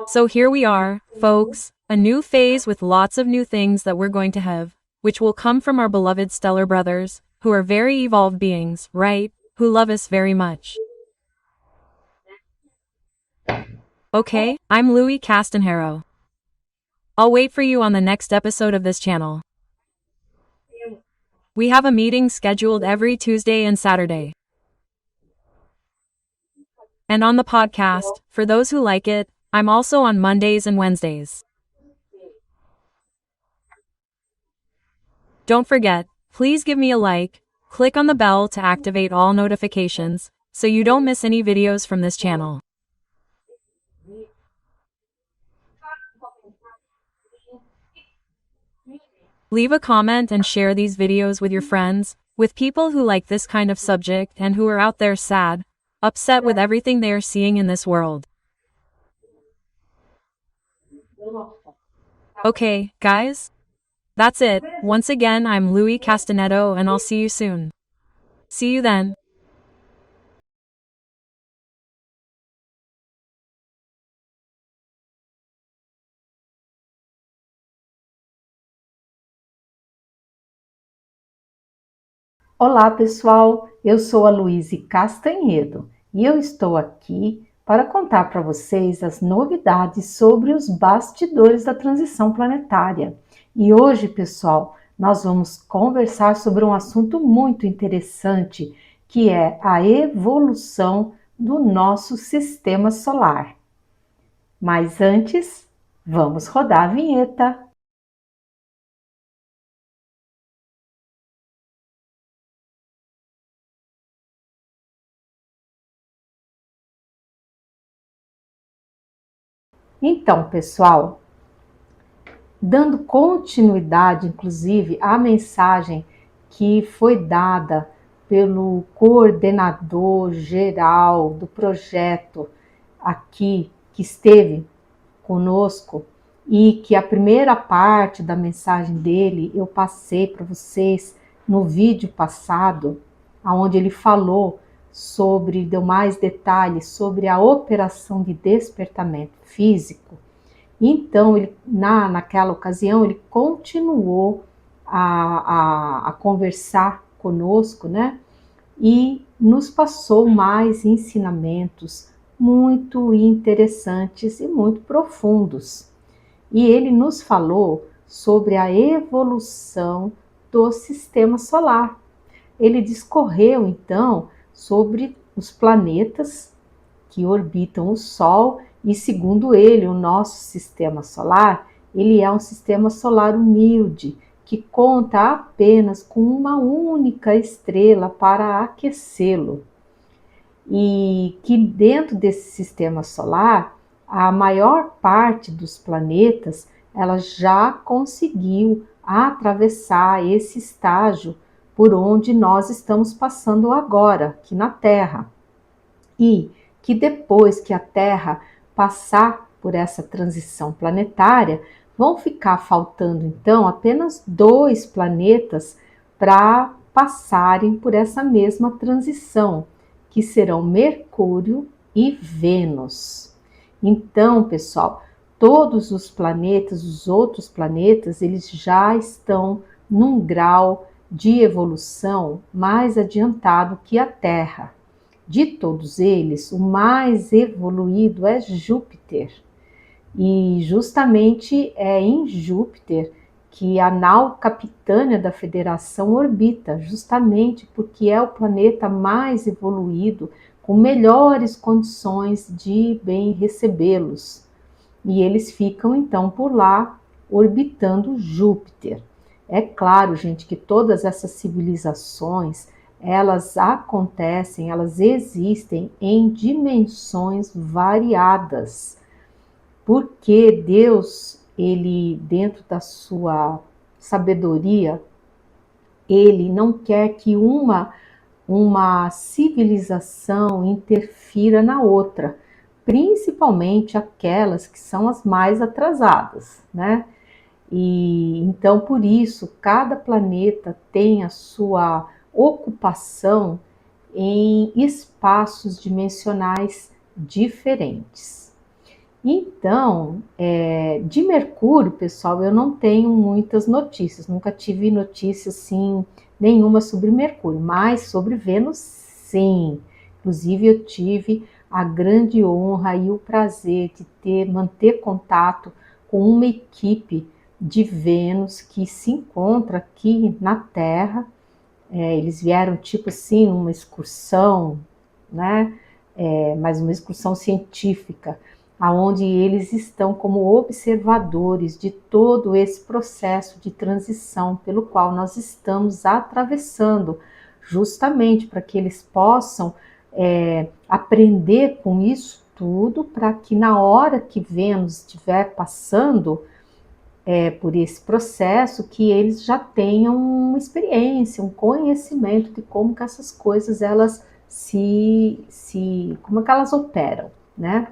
So here we are, folks, a new phase with lots of new things that we're going to have, which will come from our beloved stellar brothers, who are very evolved beings, right? Who love us very much. Okay, I'm Louis Castanheiro. I'll wait for you on the next episode of this channel. We have a meeting scheduled every Tuesday and Saturday. And on the podcast, for those who like it, I'm also on Mondays and Wednesdays. Don't forget, please give me a like, click on the bell to activate all notifications, so you don't miss any videos from this channel. Leave a comment and share these videos with your friends, with people who like this kind of subject and who are out there sad, upset with everything they are seeing in this world. Okay, guys? That's it. Once again, I'm Louis Castanetto and I'll see you soon. See you then. Olá, pessoal. Eu sou a Luíse Castanhedo e eu estou aqui para contar para vocês as novidades sobre os bastidores da transição planetária. E hoje, pessoal, nós vamos conversar sobre um assunto muito interessante, que é a evolução do nosso sistema solar. Mas antes, vamos rodar a vinheta. Então, pessoal, dando continuidade, inclusive, à mensagem que foi dada pelo coordenador geral do projeto aqui, que esteve conosco, e que a primeira parte da mensagem dele eu passei para vocês no vídeo passado, onde ele falou sobre, deu mais detalhes sobre a operação de despertamento físico. Então, naquela ocasião, ele continuou a conversar conosco, né? E nos passou mais ensinamentos muito interessantes e muito profundos. E ele nos falou sobre a evolução do sistema solar. Ele discorreu, então, sobre os planetas que orbitam o Sol e, segundo ele, o nosso sistema solar, ele é um sistema solar humilde, que conta apenas com uma única estrela para aquecê-lo. E que dentro desse sistema solar, a maior parte dos planetas, ela já conseguiu atravessar esse estágio por onde nós estamos passando agora, aqui na Terra. E que depois que a Terra passar por essa transição planetária, vão ficar faltando então apenas 2 planetas para passarem por essa mesma transição, que serão Mercúrio e Vênus. Então, pessoal, todos os planetas, os outros planetas, eles já estão num grau de evolução mais adiantado que a Terra. De todos eles, o mais evoluído é Júpiter. E justamente é em Júpiter que a nau capitânia da Federação orbita, justamente porque é o planeta mais evoluído, com melhores condições de bem recebê-los. E eles ficam então por lá, orbitando Júpiter. É claro, gente, que todas essas civilizações, elas acontecem, elas existem em dimensões variadas, porque Deus, ele, dentro da sua sabedoria, ele não quer que uma civilização interfira na outra, principalmente aquelas que são as mais atrasadas, né? E então, por isso, cada planeta tem a sua ocupação em espaços dimensionais diferentes. Então, de Mercúrio, pessoal, eu não tenho muitas notícias, nunca tive notícia assim, nenhuma sobre Mercúrio, mas sobre Vênus, sim. Inclusive, eu tive a grande honra e o prazer de manter contato com uma equipe de Vênus que se encontra aqui na Terra. Eles vieram tipo assim, uma excursão, né? Mas uma excursão científica, aonde eles estão como observadores de todo esse processo de transição pelo qual nós estamos atravessando, justamente para que eles possam aprender com isso tudo, para que na hora que Vênus estiver passando por esse processo, que eles já tenham uma experiência, um conhecimento de como que essas coisas elas como que elas operam, né?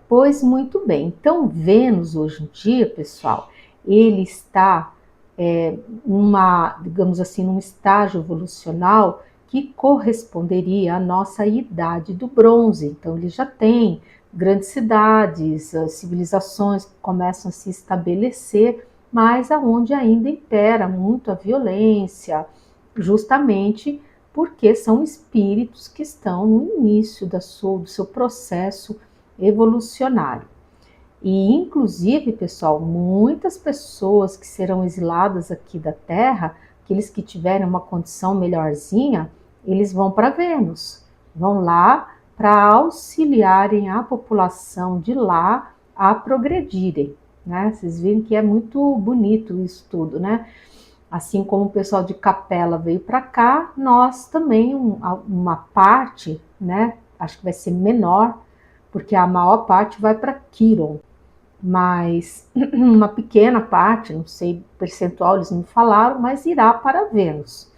Pois muito bem, então Vênus hoje em dia, pessoal, ele está digamos assim, num estágio evolucional que corresponderia à nossa idade do bronze. Então ele já tem grandes cidades, civilizações que começam a se estabelecer, mas aonde ainda impera muito a violência, justamente porque são espíritos que estão no início do seu processo evolucionário. E inclusive, pessoal, muitas pessoas que serão exiladas aqui da Terra, aqueles que tiverem uma condição melhorzinha, eles vão para Vênus, vão lá para auxiliarem a população de lá a progredirem, né? Vocês viram que é muito bonito isso tudo, né? Assim como o pessoal de Capela veio para cá, nós também, uma parte, né? Acho que vai ser menor, porque a maior parte vai para Quiron, mas uma pequena parte, não sei percentual, eles não falaram, mas irá para Vênus,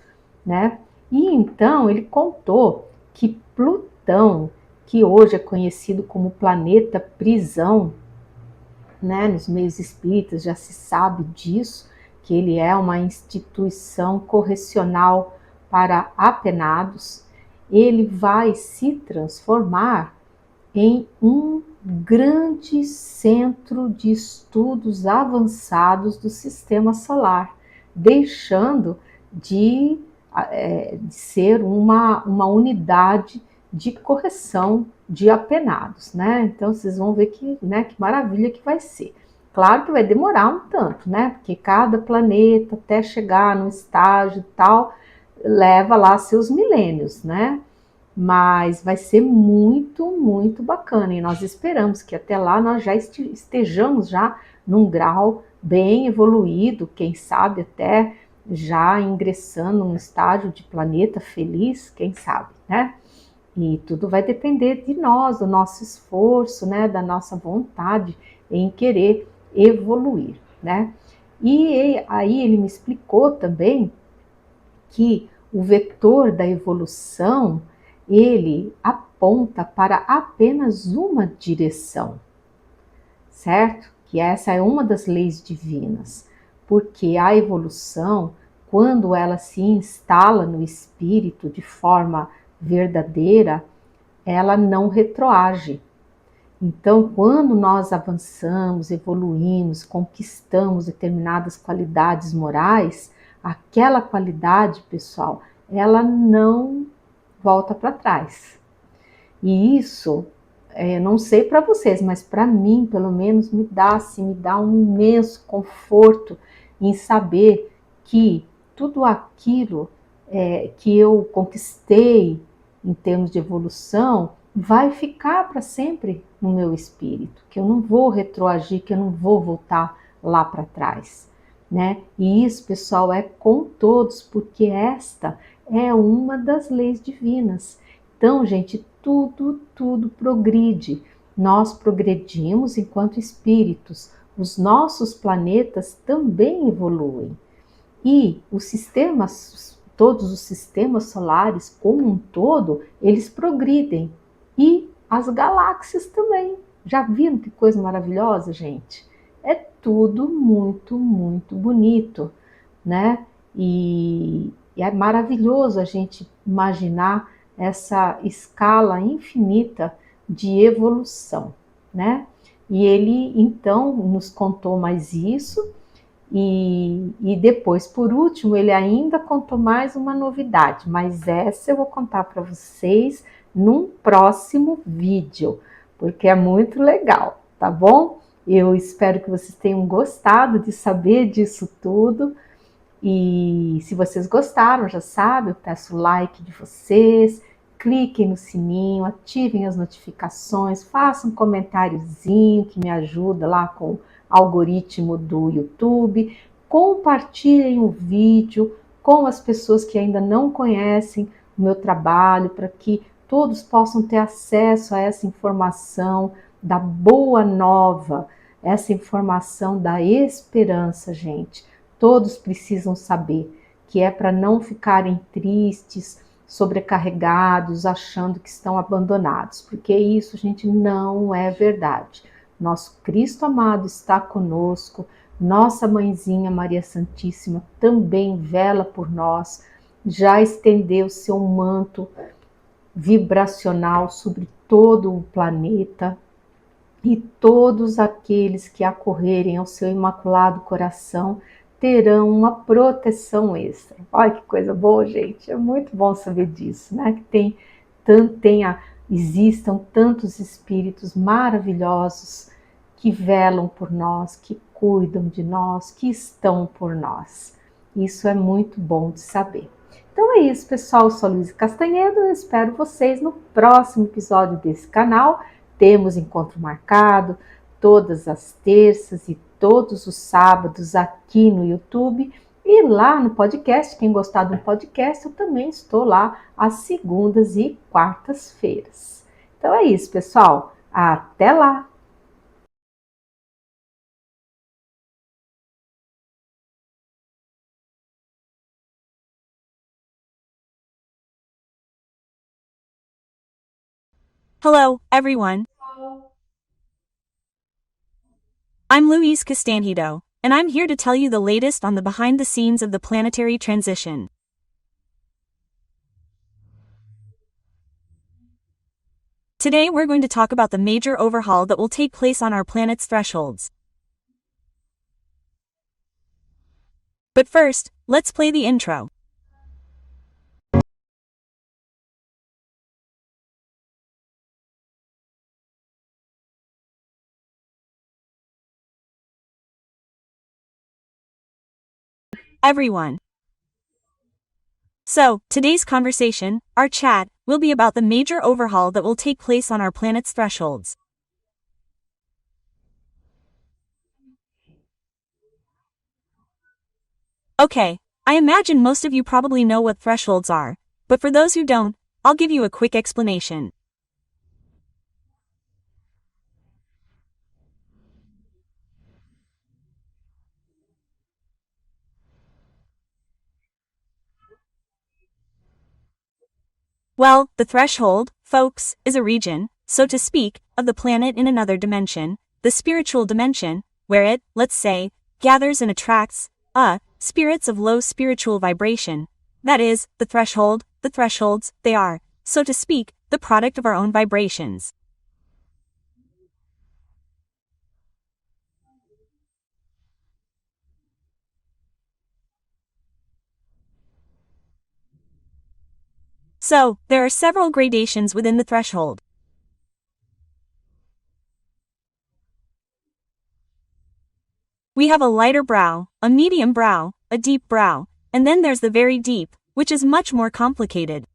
né? E então ele contou que Plutão, que hoje é conhecido como planeta prisão, né? Nos meios espíritas já se sabe disso, que ele é uma instituição correcional para apenados, ele vai se transformar em um grande centro de estudos avançados do sistema solar, deixando de ser uma unidade de correção de apenados, né? Então vocês vão ver que maravilha que vai ser. Claro que vai demorar um tanto, né? Porque cada planeta até chegar no estágio e tal leva lá seus milênios, né? Mas vai ser muito, muito bacana. E nós esperamos que até lá nós já estejamos já num grau bem evoluído, quem sabe até já ingressando num estágio de planeta feliz, quem sabe, né? E tudo vai depender de nós, do nosso esforço, né? Da nossa vontade em querer evoluir, né? E aí ele me explicou também que o vetor da evolução, ele aponta para apenas uma direção, certo? Que essa é uma das leis divinas, porque a evolução, quando ela se instala no espírito de forma verdadeira, ela não retroage. Então, quando nós avançamos, evoluímos, conquistamos determinadas qualidades morais, aquela qualidade, pessoal, ela não volta para trás. E isso, não sei para vocês, mas para mim, pelo menos, me dá um imenso conforto em saber que tudo aquilo que eu conquistei em termos de evolução vai ficar para sempre no meu espírito, que eu não vou retroagir, que eu não vou voltar lá para trás, né? E isso, pessoal, é com todos, porque esta é uma das leis divinas. Então, gente, tudo progride. Nós progredimos enquanto espíritos. Os nossos planetas também evoluem. E os sistemas, todos os sistemas solares como um todo, eles progridem. E as galáxias também. Já viram que coisa maravilhosa, gente? É tudo muito, muito bonito, né? E é maravilhoso a gente imaginar essa escala infinita de evolução, né? E ele então nos contou mais isso, e depois, por último, ele ainda contou mais uma novidade, mas essa eu vou contar para vocês num próximo vídeo, porque é muito legal, tá bom? Eu espero que vocês tenham gostado de saber disso tudo. E se vocês gostaram, já sabe, eu peço o like de vocês, cliquem no sininho, ativem as notificações, façam um comentáriozinho que me ajuda lá com o algoritmo do YouTube, compartilhem o vídeo com as pessoas que ainda não conhecem o meu trabalho, para que todos possam ter acesso a essa informação da boa nova, essa informação da esperança, gente. Todos precisam saber que é para não ficarem tristes, sobrecarregados, achando que estão abandonados, porque isso, gente, não é verdade. Nosso Cristo amado está conosco, nossa mãezinha Maria Santíssima também vela por nós, já estendeu seu manto vibracional sobre todo o planeta, e todos aqueles que acorrerem ao seu imaculado coração terão uma proteção extra. Olha que coisa boa, gente. É muito bom saber disso, né? Que existam tantos espíritos maravilhosos que velam por nós, que cuidam de nós, que estão por nós. Isso é muito bom de saber. Então é isso, pessoal. Eu sou a Luísa Castanhedo. Eu espero vocês no próximo episódio desse canal. Temos encontro marcado todas as terças e todos os sábados aqui no YouTube e lá no podcast. Quem gostar do podcast, eu também estou lá às segundas e quartas-feiras. Então é isso, pessoal. Até lá! Hello, everyone. I'm Luis Castanhedo, and I'm here to tell you the latest on the behind the scenes of the planetary transition. Today we're going to talk about the major overhaul that will take place on our planet's thresholds. But first, let's play the intro. Everyone. So, today's conversation, our chat, will be about the major overhaul that will take place on our planet's thresholds. Okay, I imagine most of you probably know what thresholds are, but for those who don't, I'll give you a quick explanation. Well, the threshold, folks, is a region, so to speak, of the planet in another dimension, the spiritual dimension, where it, let's say, gathers and attracts, spirits of low spiritual vibration. That is, the thresholds, they are, so to speak, the product of our own vibrations. So, there are several gradations within the threshold. We have a lighter brow, a medium brow, a deep brow, and then there's the very deep, which is much more complicated.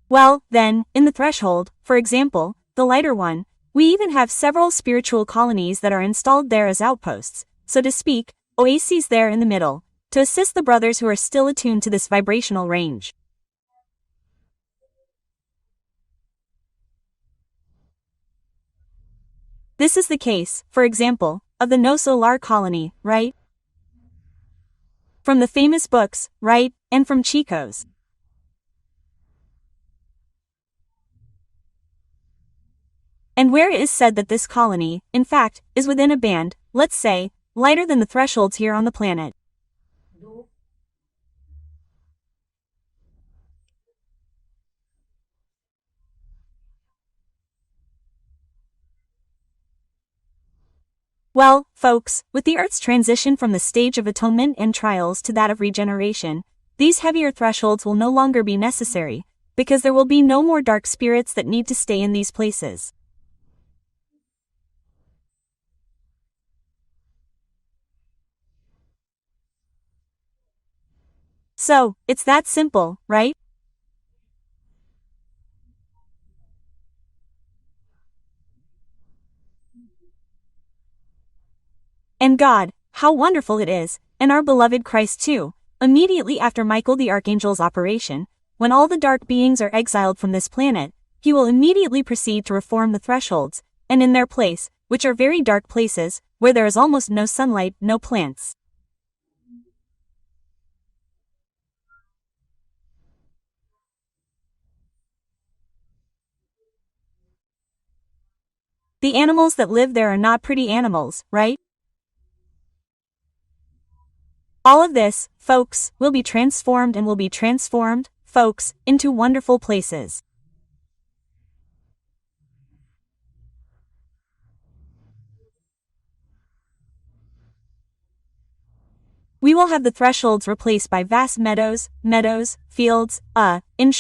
Well, then, in the threshold, for example, the lighter one, we even have several spiritual colonies that are installed there as outposts, so to speak, oases there in the middle, to assist the brothers who are still attuned to this vibrational range. This is the case, for example, of the No Solar colony, right? From the famous books, right, and from Chico's. And where it is said that this colony, in fact, is within a band, let's say, lighter than the thresholds here on the planet. Well, folks, with the Earth's transition from the stage of atonement and trials to that of regeneration, these heavier thresholds will no longer be necessary, because there will be no more dark spirits that need to stay in these places. So, it's that simple, right? And God, how wonderful it is, and our beloved Christ too, immediately after Michael the Archangel's operation, when all the dark beings are exiled from this planet, he will immediately proceed to reform the thresholds, and in their place, which are very dark places, where there is almost no sunlight, no plants. The animals that live there are not pretty animals, right? All of this, folks, will be transformed and will be transformed, folks, into wonderful places. We will have the thresholds replaced by vast meadows, fields, in